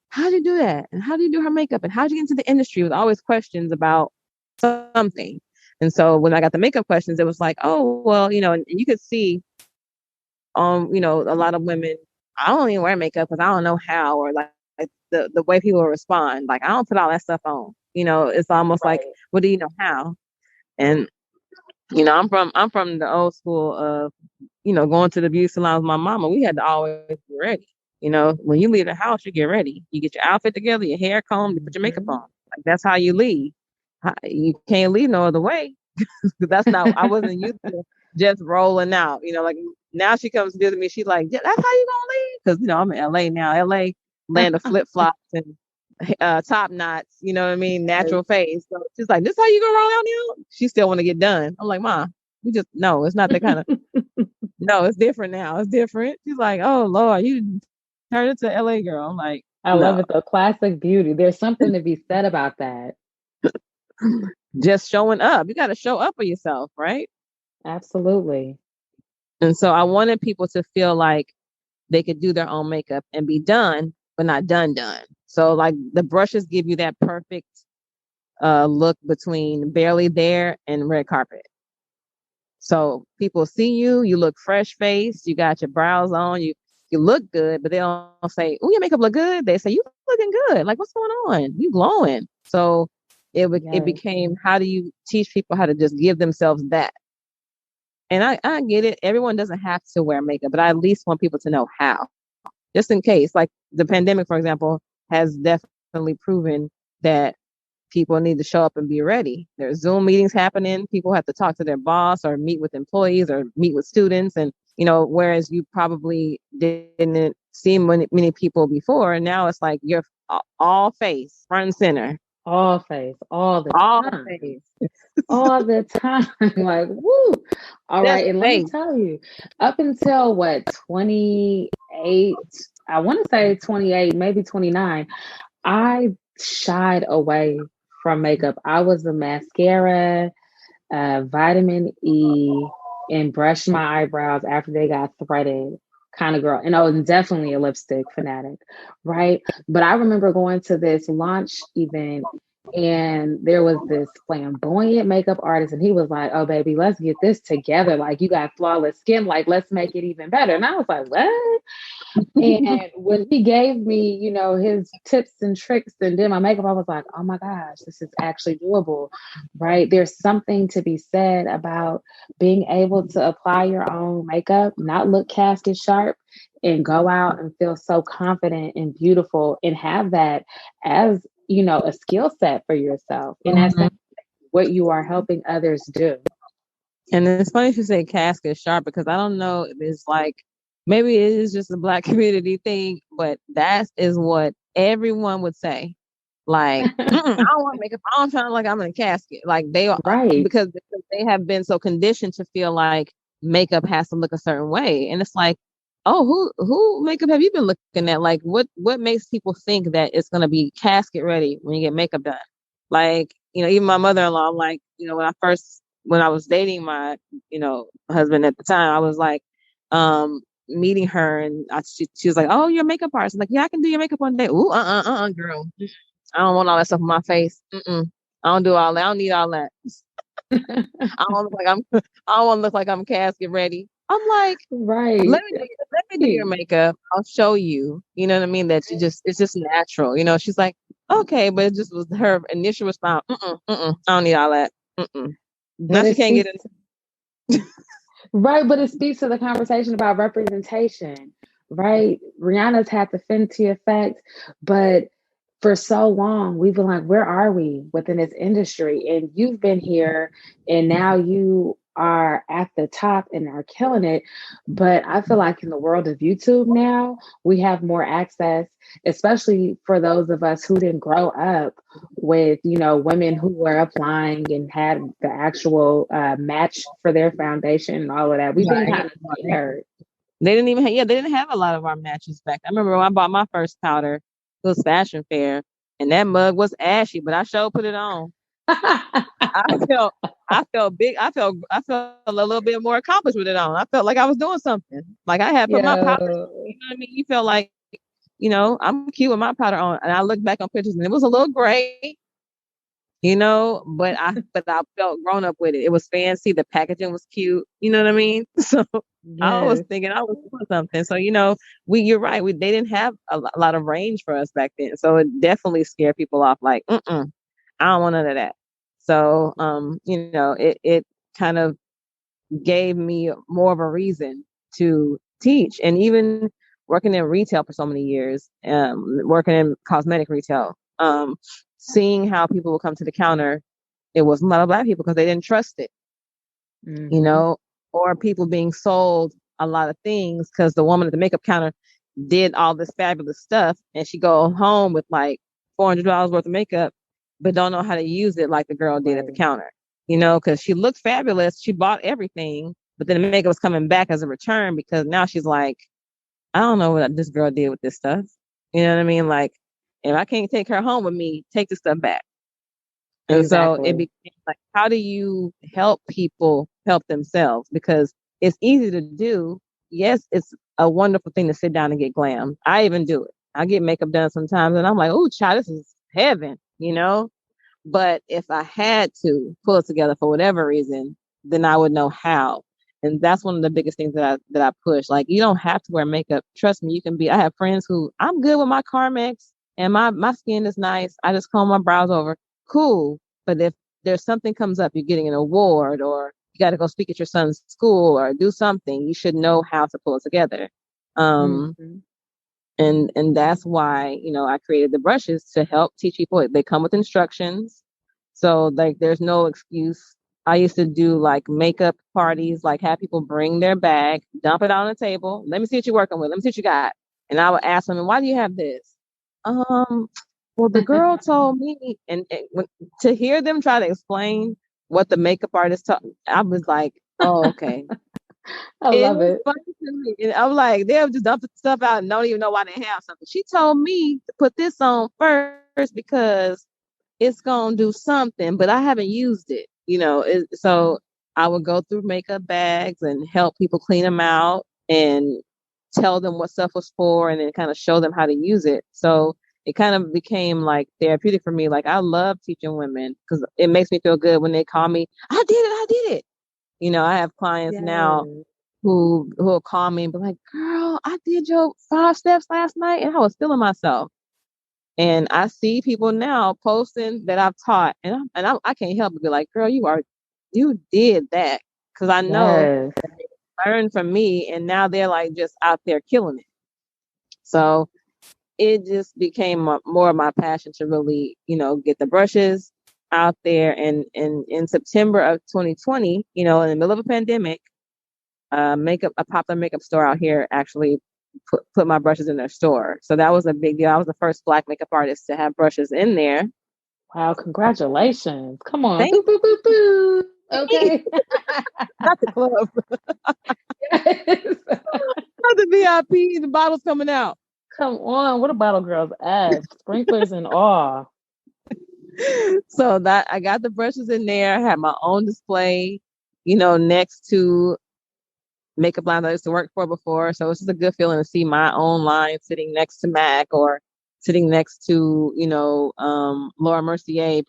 how'd you do that? And how do you do her makeup? And how'd you get into the industry? With always questions about something. And so when I got the makeup questions, it was like, oh, well, and you could see, a lot of women, I don't even wear makeup because I don't know how, or like the way people respond. Like, I don't put all that stuff on. It's almost like, what do you know how? And I'm from the old school of, going to the beauty salon with my mama. We had to always be ready. When you leave the house, you get ready. You get your outfit together, your hair combed, you put your makeup on. Like, that's how you leave. You can't leave no other way. That's not, I wasn't used to just rolling out. Like now she comes to visit me. She's like, yeah, that's how you gonna leave? Because, I'm in LA now. LA, land of flip flops and top knots, you know what I mean? Natural face. So she's like, this how you gonna roll out now? She still want to get done. I'm like, Ma, no, it's not that kind of, no, it's different now. It's different. She's like, oh Lord, you turned into LA girl. I'm like, I love it though. Classic beauty. There's something to be said about that. Just showing up. You got to show up for yourself, right? Absolutely. And so I wanted people to feel like they could do their own makeup and be done, but not done. So like the brushes give you that perfect look between barely there and red carpet. So people see you, you look fresh faced, you got your brows on, you look good, but they don't say, oh, your makeup look good. They say, you looking good. Like, what's going on? You glowing. So it became, how do you teach people how to just give themselves that? And I get it. Everyone doesn't have to wear makeup, but I at least want people to know how, just in case. Like the pandemic, for example, has definitely proven that people need to show up and be ready. There's Zoom meetings happening. People have to talk to their boss or meet with employees or meet with students. And, whereas you probably didn't see many people before. And now it's like you're all face, front and center. All face, all the All time. face. All the time. Like, woo. All right. And let me tell you, up until 28, I want to say 28, maybe 29, I shied away from makeup. I was a mascara, vitamin E, and brushed my eyebrows after they got threaded kind of girl. And I was definitely a lipstick fanatic, right? But I remember going to this launch event and there was this flamboyant makeup artist and he was like, oh baby, let's get this together. Like, you got flawless skin, like let's make it even better. And I was like, what? And when he gave me, his tips and tricks and did my makeup, I was like, oh my gosh, this is actually doable, right? There's something to be said about being able to apply your own makeup, not look casket sharp, and go out and feel so confident and beautiful and have that as, a skill set for yourself. And that's what you are helping others do. And it's funny you say casket sharp because I don't know if it's like maybe it is just a black community thing, but that is what everyone would say. Like, I don't want to make it. I don't trying like I'm in a casket. Like they are Right. because they have been so conditioned to feel like makeup has to look a certain way, and it's like, oh, who makeup have you been looking at? Like, what makes people think that it's gonna be casket ready when you get makeup done? Like, even my mother-in-law, I'm like, when I was dating my, husband at the time, I was like, meeting her and she was like, oh, you're a makeup artist. I'm like, yeah, I can do your makeup one day. Ooh, girl. I don't want all that stuff on my face. I don't do all that. I don't need all that. I don't look like I'm. I don't want to look like I'm casket ready. I'm like, Right. let me do your makeup. I'll show you. You know what I mean? That it's just natural. She's like, okay, but it just was her initial response. I don't need all that. Now But she it can't get speaks it. right, but it speaks to the conversation about representation, right? Rihanna's had the Fenty effect, but for so long we've been like, where are we within this industry? And you've been here and now you are at the top and are killing it. But I feel like in the world of YouTube now, we have more access, especially for those of us who didn't grow up with, women who were applying and had the actual match for their foundation and all of that. We've been Right. kind of scared. They didn't even they didn't have a lot of our matches back. I remember when I bought my first powder, it was fashion fair, and that mug was ashy, but I sure put it on. I felt big. I felt a little bit more accomplished with it on. I felt like I was doing something. Like I had put my powder. Yo, You know what I mean? You felt like, I'm cute with my powder on. And I look back on pictures and it was a little gray, but I felt grown up with it. It was fancy. The packaging was cute. You know what I mean? So I was yes, thinking I was doing something. So, you're right. They didn't have a lot of range for us back then. So it definitely scared people off. Like, I don't want none of that. So, it kind of gave me more of a reason to teach. And even working in retail for so many years, working in cosmetic retail, seeing how people would come to the counter, it was a lot of black people because they didn't trust it, hmm or people being sold a lot of things because the woman at the makeup counter did all this fabulous stuff and she go home with like $400 worth of makeup, but don't know how to use it like the girl did at the right, counter, because she looked fabulous. She bought everything, but then the makeup was coming back as a return because now she's like, I don't know what this girl did with this stuff. You know what I mean? Like, if I can't take her home with me, take the stuff back. And so it exactly. became like, how do you help people help themselves? Because it's easy to do. Yes, it's a wonderful thing to sit down and get glam. I even do it. I get makeup done sometimes and I'm like, oh, child, this is heaven. But if I had to pull it together for whatever reason, then I would know how. And that's one of the biggest things that I push. Like, you don't have to wear makeup. Trust me, you can be. I have friends who I'm good with my Carmex and my skin is nice. I just comb my brows over. Cool. But if there's something comes up, you're getting an award or you got to go speak at your son's school or do something, you should know how to pull it together. Um, hmm and that's why, I created the brushes to help teach people. They come with instructions. So like there's no excuse. I used to do like makeup parties, like have people bring their bag, dump it on the table. Let me see what you're working with. Let me see what you got. And I would ask them, why do you have this? Um, well, the girl told me, to hear them try to explain what the makeup artist taught, I was like, oh, okay. I It love was it. funny to me. And I'm like, they'll just dump the stuff out and don't even know why they have something. She told me to put this on first because it's gonna do something, but I haven't used it. So I would go through makeup bags and help people clean them out and tell them what stuff was for, and then kind of show them how to use it. So it kind of became like therapeutic for me. Like I love teaching women because it makes me feel good when they call me. I did it. I did it. I have clients now Yes. who will call me and be like, girl, I did your 5 steps last night and I was feeling myself. And I see people now posting that I've taught I can't help but be like, girl, you did that. Cause I know Yes. they learned from me and now they're like just out there killing it. So it just became more of my passion to really, get the brushes out there. And in September of 2020, in the middle of a pandemic, a popular makeup store out here actually put my brushes in their store. So that was a big deal. I was the first Black makeup artist to have brushes in there. Wow, congratulations. Come on. Thank Boo, boo, boo, boo. you. Okay. Not the club. Yes. Not the VIP. The bottle's coming out. Come on. What a bottle girls ask. Sprinklers and all. So that I got the brushes in there. I had my own display, next to makeup lines I used to work for before. So it's just a good feeling to see my own line sitting next to Mac or sitting next to, Laura Mercier,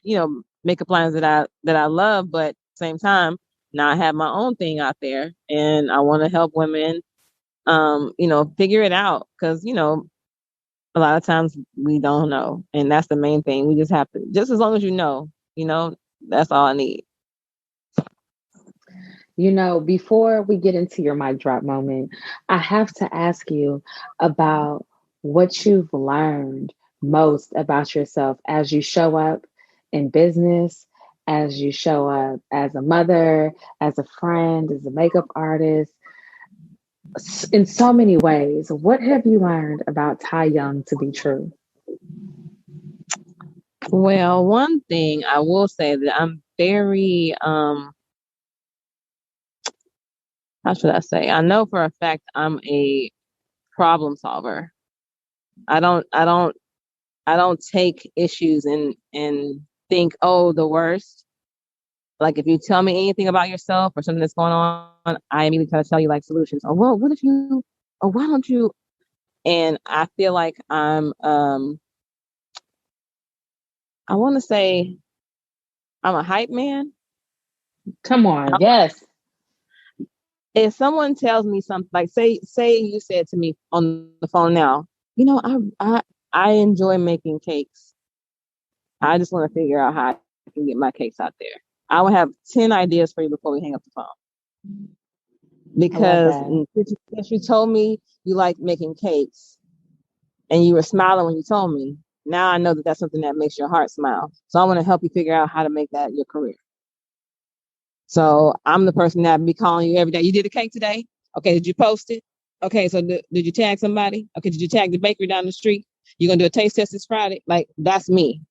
makeup lines that I love, but at the same time, now I have my own thing out there and I want to help women, figure it out. Cause, a lot of times we don't know. And that's the main thing. We just have to, just as long as that's all I need. Before we get into your mic drop moment, I have to ask you about what you've learned most about yourself as you show up in business, as you show up as a mother, as a friend, as a makeup artist, in so many ways. What have you learned about Tai Young to be true? Well, one thing I will say that I'm very, how should I say? I know for a fact I'm a problem solver. I don't, I don't, I don't take issues and think, oh, the worst. Like if you tell me anything about yourself or something that's going on, I immediately try to tell you like solutions. Oh, well, what if you, oh, why don't you? And I feel like I want to say I'm a hype man. Come on. Yes. If someone tells me something, like say you said to me on the phone now, I enjoy making cakes. I just want to figure out how I can get my cakes out there. I will have 10 ideas for you before we hang up the phone. I love Because that. since you told me you like making cakes and you were smiling when you told me, now I know that that's something that makes your heart smile. So I want to help you figure out how to make that your career. So I'm the person that be calling you every day. You did a cake today? Okay, did you post it? Okay, so did you tag somebody? Okay, did you tag the bakery down the street? You're gonna do a taste test this Friday? Like that's me.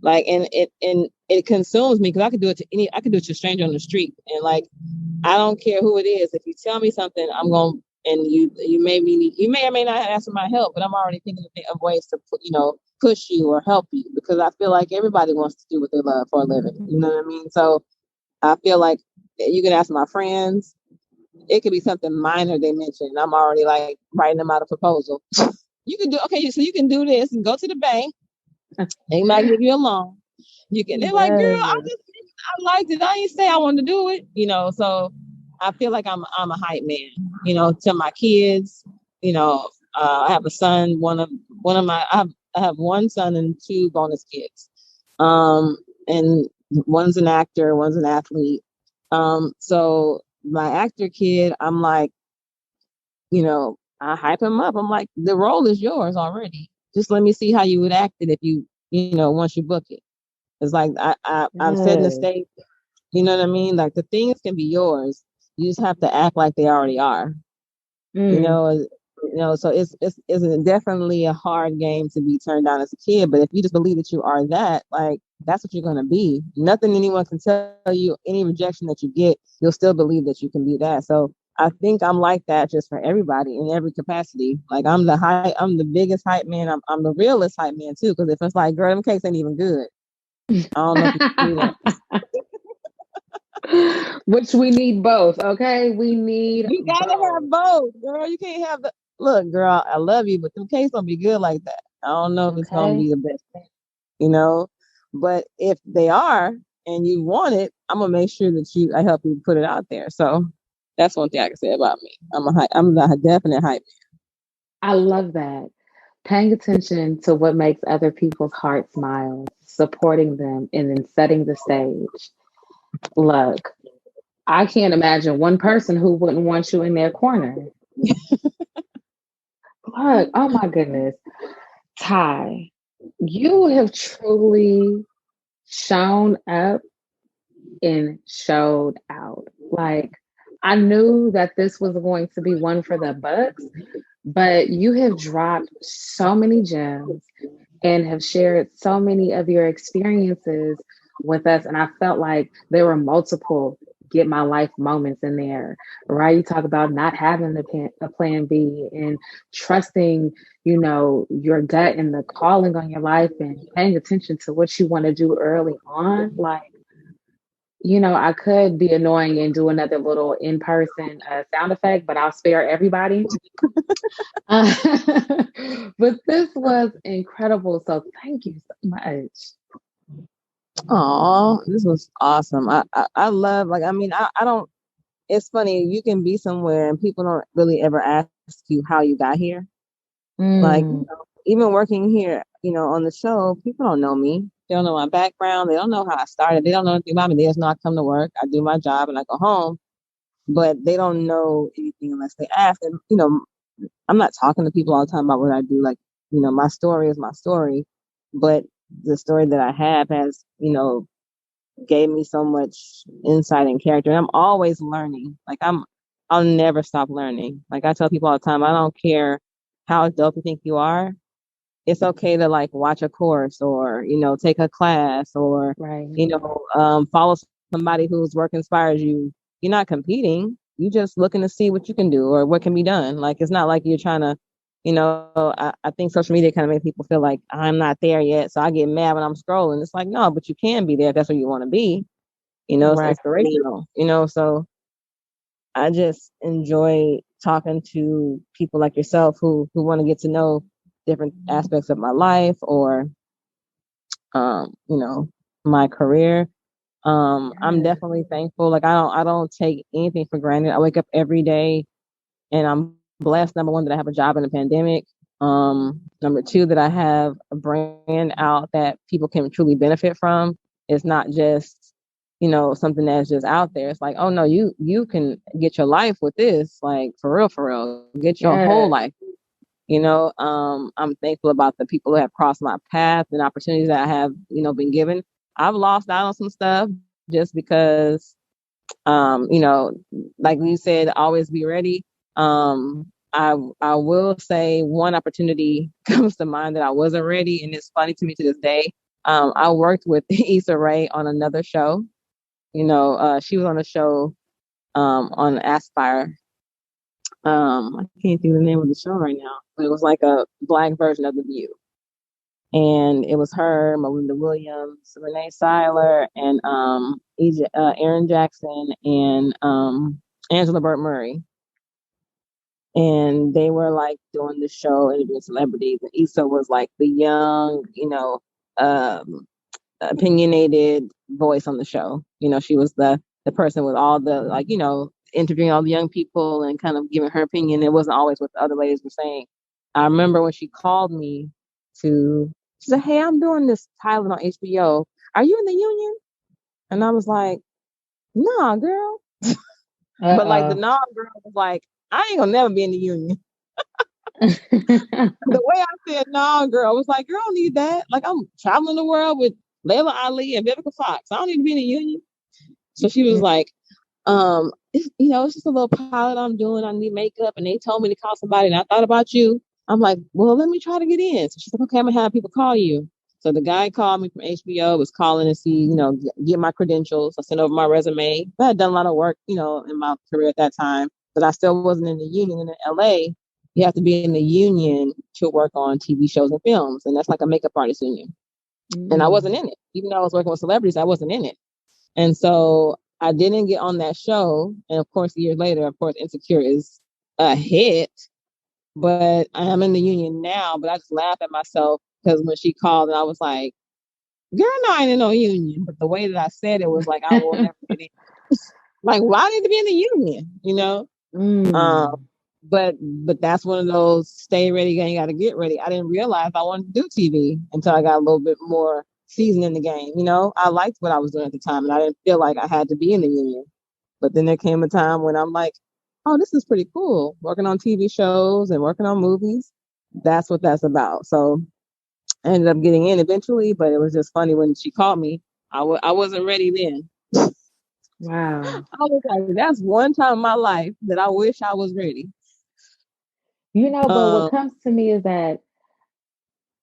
Like and it consumes me because I could do it to a stranger on the street. And like I don't care who it is. If you tell me something, I'm gonna and you may or may not ask for my help, but I'm already thinking of ways to push you or help you because I feel like everybody wants to do what they love for a living. You know what I mean? So I feel like you can ask my friends. It could be something minor they mentioned. I'm already like writing them out a proposal. You can do okay, so you can do this and go to the bank. They might give you a loan. You can. They're like, girl, Yes. I liked it. I didn't say I wanted to do it. So I feel like I'm a hype man. To my kids. I have a son. One of my I have one son and two bonus kids. And one's an actor, one's an athlete. So my actor kid, I'm like, I hype him up. I'm like, the role is yours already. Just let me see how you would act it if once you book it. It's like I'm setting the Yes. stage. You know what I mean? Like the things can be yours. You just have to act like they already are. You Mm. know, so it's definitely a hard game to be turned down as a kid. But if you just believe that you are that, like that's what you're gonna be. Nothing anyone can tell you, any rejection that you get, you'll still believe that you can be that. So I think I'm like that just for everybody in every capacity. Like I'm the biggest hype man. I'm the realest hype man too. Because if it's like, girl, them cakes ain't even good. I don't know if you can do that. Which we need both, okay? We need You gotta have both. both, girl. You can't have the look, girl. I love you, but them cakes don't be good like that. I don't know if it's gonna Okay. be the best thing, you know. But if they are and you want it, I'm gonna make sure that I help you put it out there. So that's one thing I can say about me. I'm the definite hype. I love that. Paying attention to what makes other people's heart smile, supporting them, and then setting the stage. Look, I can't imagine one person who wouldn't want you in their corner. Look, oh my goodness. Ty, you have truly shown up and showed out. Like, I knew that this was going to be one for the books, but you have dropped so many gems and have shared so many of your experiences with us. And I felt like there were multiple get my life moments in there, right? You talk about not having a plan B and trusting, your gut and the calling on your life and paying attention to what you want to do early on. Like, I could be annoying and do another little in person sound effect, but I'll spare everybody. Uh, but this was incredible. So thank you so much. Oh, this was awesome. I love, like, I don't, it's funny, you can be somewhere and people don't really ever ask you how you got here. Like, Mm, even working here, on the show, people don't know me. They don't know my background. They don't know how I started. They don't know anything about me. They just know I come to work, I do my job, and I go home. But they don't know anything unless they ask. And, I'm not talking to people all the time about what I do. Like, my story is my story. But the story that I have has, gave me so much insight and character. And I'm always learning. Like, I'll never stop learning. Like, I tell people all the time, I don't care how dope you think you are. It's okay to, like, watch a course or, take a class or, right. follow somebody whose work inspires you. You're not competing. You just looking to see what you can do or what can be done. Like, it's not like you're trying to, I think social media kind of makes people feel like I'm not there yet. So I get mad when I'm scrolling. It's like, no, but you can be there if that's where you want to be. It's Right. inspirational, so I just enjoy talking to people like yourself who want to get to know different aspects of my life or my career. I'm Yes. definitely thankful. Like, I don't take anything for granted. I wake up every day and I'm blessed. Number one, that I have a job in a pandemic. Number two, that I have a brand out that people can truly benefit from. It's not just, something that's just out there. It's like, oh no, you can get your life with this, like, for real, get your whole Yes. life. I'm thankful about the people who have crossed my path and opportunities that I have, been given. I've lost out on some stuff just because, like you said, always be ready. I will say one opportunity comes to mind that I wasn't ready, and it's funny to me to this day. I worked with Issa Rae on another show. She was on a show on Aspire. I can't think of the name of the show right now, but it was like a black version of The View. And it was her, Melinda Williams, Renee Seiler, and Aaron Jackson, and Angela Burt Murray. And they were like doing the show, interviewing celebrities. And Issa was like the young, um, opinionated voice on the show. She was the person with all the, like, interviewing all the young people and kind of giving her opinion. It wasn't always what the other ladies were saying. I remember when she called me she said, "Hey, I'm doing this pilot on HBO. Are you in the union?" And I was like, "Nah, girl." But like the Uh nah girl was like, "I ain't gonna never be in the union." oh. The way I said nah girl was like, "Girl, I don't need that. Like, I'm traveling the world with Layla Ali and Vivica Fox. I don't need to be in the union." So she was like, it's just a little pilot I'm doing. I need makeup, and they told me to call somebody, and I thought about you. I'm like, well, let me try to get in. So she's like, okay, I'm gonna have people call you. So the guy called me from HBO, was calling to see, get my credentials. I sent over my resume. I had done a lot of work, in my career at that time, but I still wasn't in the union. And in LA, you have to be in the union to work on TV shows and films, and that's like a makeup artist union. And I wasn't Mm. in it, even though I was working with celebrities. I wasn't in it. And so I didn't get on that show. And of course, years later, of course, Insecure is a hit. But I am in the union now. But I just laugh at myself because when she called and I was like, girl, no, I ain't in no union. But the way that I said it was like, I will never get in. Like, why well, need to be in the union? Um, Mm. but that's one of those stay ready, you got to get ready. I didn't realize I wanted to do TV until I got a little bit more seasoned in the game. I liked what I was doing at the time, and I didn't feel like I had to be in the union. But then there came a time when I'm like, oh, this is pretty cool. Working on TV shows and working on movies. That's what that's about. So I ended up getting in eventually, but it was just funny when she called me. I wasn't ready then. Wow. I was like, that's one time in my life that I wish I was ready. But what Um, comes to me is that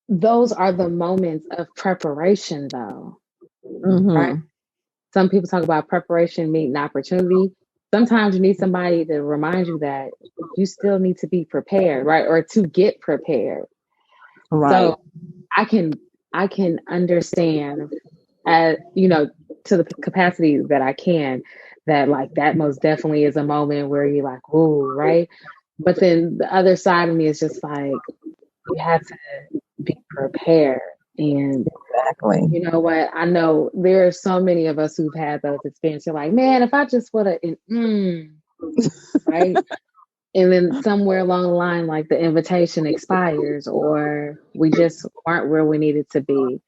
those are the moments of preparation, though, right? mhm. Some people talk about preparation meeting opportunity. Sometimes you need somebody to remind you that you still need to be prepared, right? Or to get prepared. Right. So I can I can understand, as to the capacity that I can, that like that most definitely is a moment where you're like, ooh, right? But then the other side of me is just like, you have to be prepared. And Exactly. you know what? I know there are so many of us who've had those experiences. You're like, man, if I just would have, right? And then somewhere along the line, like the invitation expires, or we just weren't where we needed to be.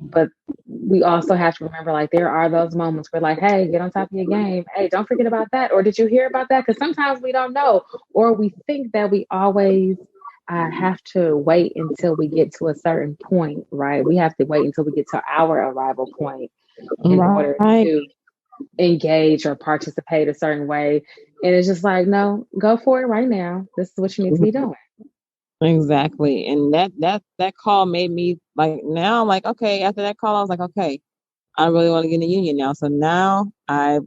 But we also have to remember, like, there are those moments where, like, hey, get on top of your game. Hey, don't forget about that. Or did you hear about that? Because sometimes we don't know, or we think that we always have to wait until we get to a certain point, right? We have to wait until we get to our arrival point in order Right. to engage or participate a certain way. And it's just like, no, go for it right now. This is what you need to be doing. Exactly. And that call made me like now I'm like, okay, after that call, I was like, okay, I really want to get in the union now. So now I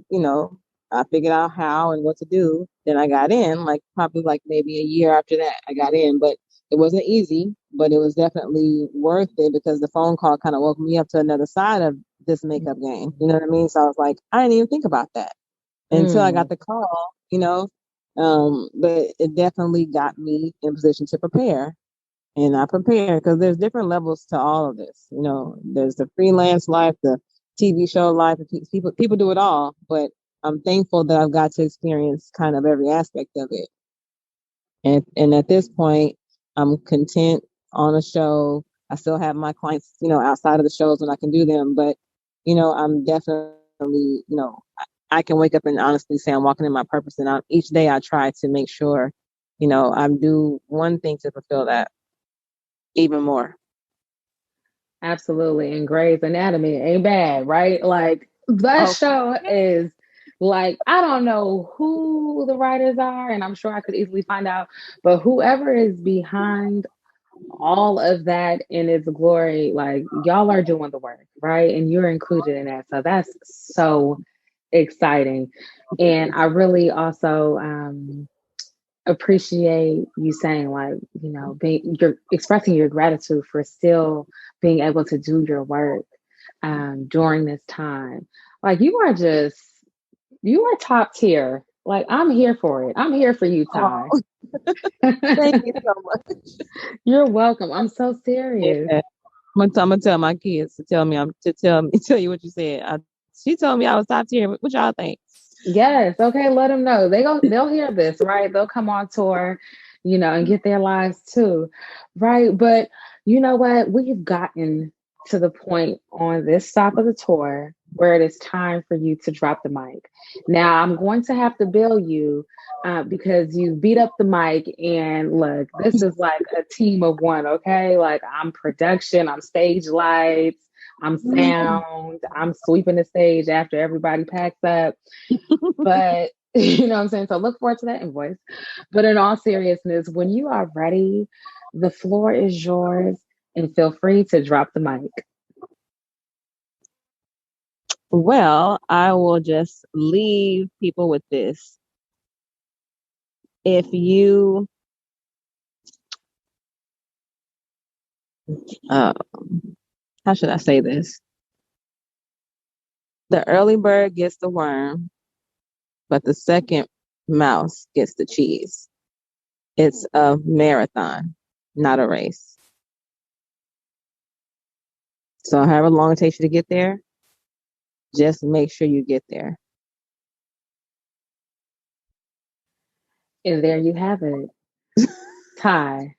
figured out how and what to do. Then I got in, like probably like maybe a year after that, I got in, but it wasn't easy, but it was definitely worth it because the phone call kind of woke me up to another side of this makeup game. You know what I mean? So I was like, I didn't even think about that until I got Mm, the call. But it definitely got me in position to prepare. And I prepare because there's different levels to all of this. There's the freelance life, the TV show life. People do it all, but I'm thankful that I've got to experience kind of every aspect of it. And at this point, I'm content on a show. I still have my clients, outside of the shows when I can do them, but I'm definitely, I can wake up and honestly say I'm walking in my purpose, and each day I try to make sure, I do one thing to fulfill that even more. absolutely. And Grey's Anatomy ain't bad, right? Like, that Oh, show is like, I don't know who the writers are, and I'm sure I could easily find out, but whoever is behind all of that in its glory, like, y'all are doing the work, right? And you're included in that. So that's so exciting. And I really also appreciate you saying, like, you're expressing your gratitude for still being able to do your work during this time. Like, you are top tier. Like, I'm here for it. I'm here for you, oh, Ty. thank you so much. You're welcome. I'm so serious. Yeah. I'm gonna tell my kids to tell me tell you what you said. She told me I was top tier. What y'all think? Yes. Okay. Let them know. They'll hear this, right? They'll come on tour, and get their lives too, right? But you know what? We've gotten to the point on this stop of the tour where it is time for you to drop the mic. Now I'm going to have to bill you because you beat up the mic. And look, this is like a team of one. Okay, like, I'm production, I'm stage lights. I'm sound. I'm sweeping the stage after everybody packs up. But you know what I'm saying? So look forward to that invoice. But in all seriousness, when you are ready, the floor is yours, and feel free to drop the mic. Well, I will just leave people with this. If you, uh, how should I say this? The early bird gets the worm, but the second mouse gets the cheese. It's a marathon, not a race. So however long it takes you to get there, just make sure you get there. And there you have it. Ty.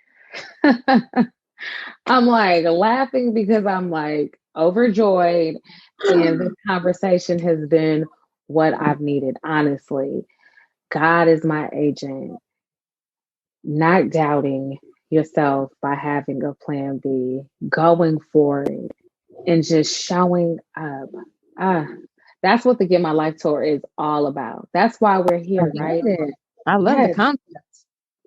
I'm like laughing because I'm like overjoyed. And this conversation has been what I've needed, honestly. God is my agent. Not doubting yourself by having a plan B, going for it, and just showing up. Ah, that's what the Get My Life Tour is all about. That's why we're I here, love right? it. I love the Yes, concept.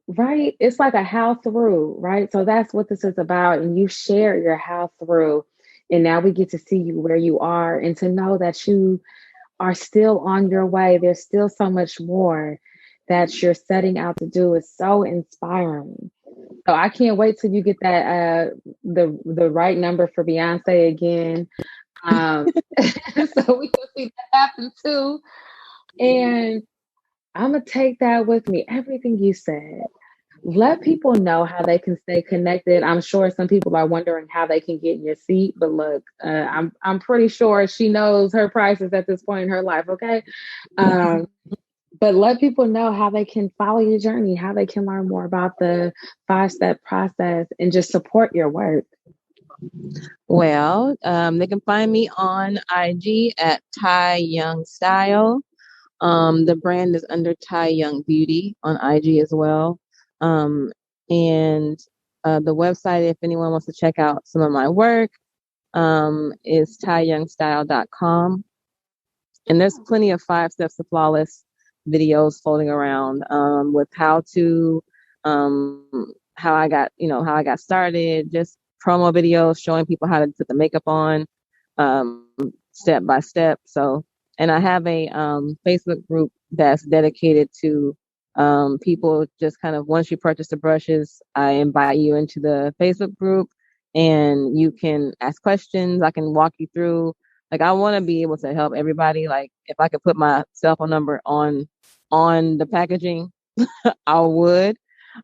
right. It's like a how through, right? So that's what this is about. And you share your how through. And now we get to see you where you are and to know that you are still on your way. There's still so much more that you're setting out to do. Is so inspiring. So I can't wait till you get that the right number for Beyonce again. Um, so we can see that happen too. And I'm gonna take that with me. Everything you said. Let people know how they can stay connected. I'm sure some people are wondering how they can get in your seat, but look, I'm pretty sure she knows her prices at this point in her life. Okay, um, but let people know how they can follow your journey, how they can learn more about the 5-step process, and just support your work. Well, they can find me on IG at Tai Young Style. The brand is under Tai Young Beauty on IG as well. Um, and the website, if anyone wants to check out some of my work, is taiyoungstyle.com. And there's plenty of 5 steps to flawless videos floating around with um, how I got, how I got started, just promo videos showing people how to put the makeup on um, step by step. So, and I have a Facebook group that's dedicated to people just kind of once you purchase the brushes, I invite you into the Facebook group and you can ask questions. I can walk you through like I want to be able to help everybody. Like if I could put my cell phone number on the packaging, I would.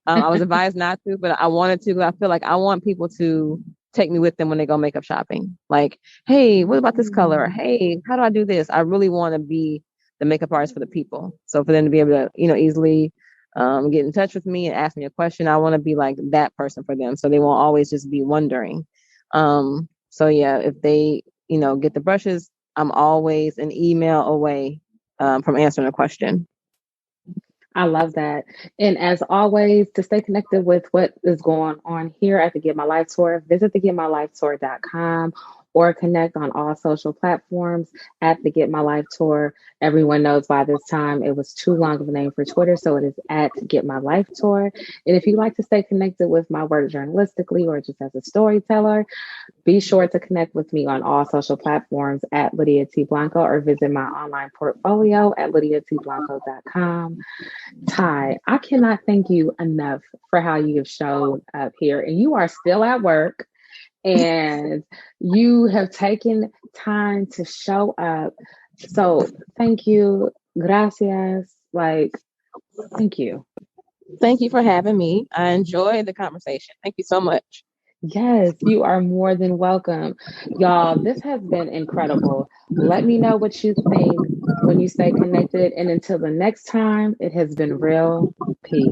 I was advised not to, but I wanted to. I feel like I want people to take me with them when they go makeup shopping. Like, hey, what about this color? Hey, how do I do this? I really want to be the makeup artist for the people. So for them to be able to, easily get in touch with me and ask me a question, I want to be like that person for them. So they won't always just be wondering. So yeah, if they, get the brushes, I'm always an email away from answering a question. I love that. And as always, to stay connected with what is going on here at the Get My Life Tour, visit thegetmylifetour.com or connect on all social platforms at the Get My Life Tour. Everyone knows by this time it was too long of a name for Twitter, so it is at Get My Life Tour. And if you'd like to stay connected with my work journalistically or just as a storyteller, be sure to connect with me on all social platforms at Lydia T. Blanco or visit my online portfolio at lydiatblanco.com. Tai, I cannot thank you enough for how you have shown up here. And you are still at work and you have taken time to show up. So thank you. Gracias. Like, thank you. Thank you for having me. I enjoyed the conversation. Thank you so much. Yes, you are more than welcome. Y'all, this has been incredible. Let me know what you think when you stay connected. And until the next time, it has been real. Peace.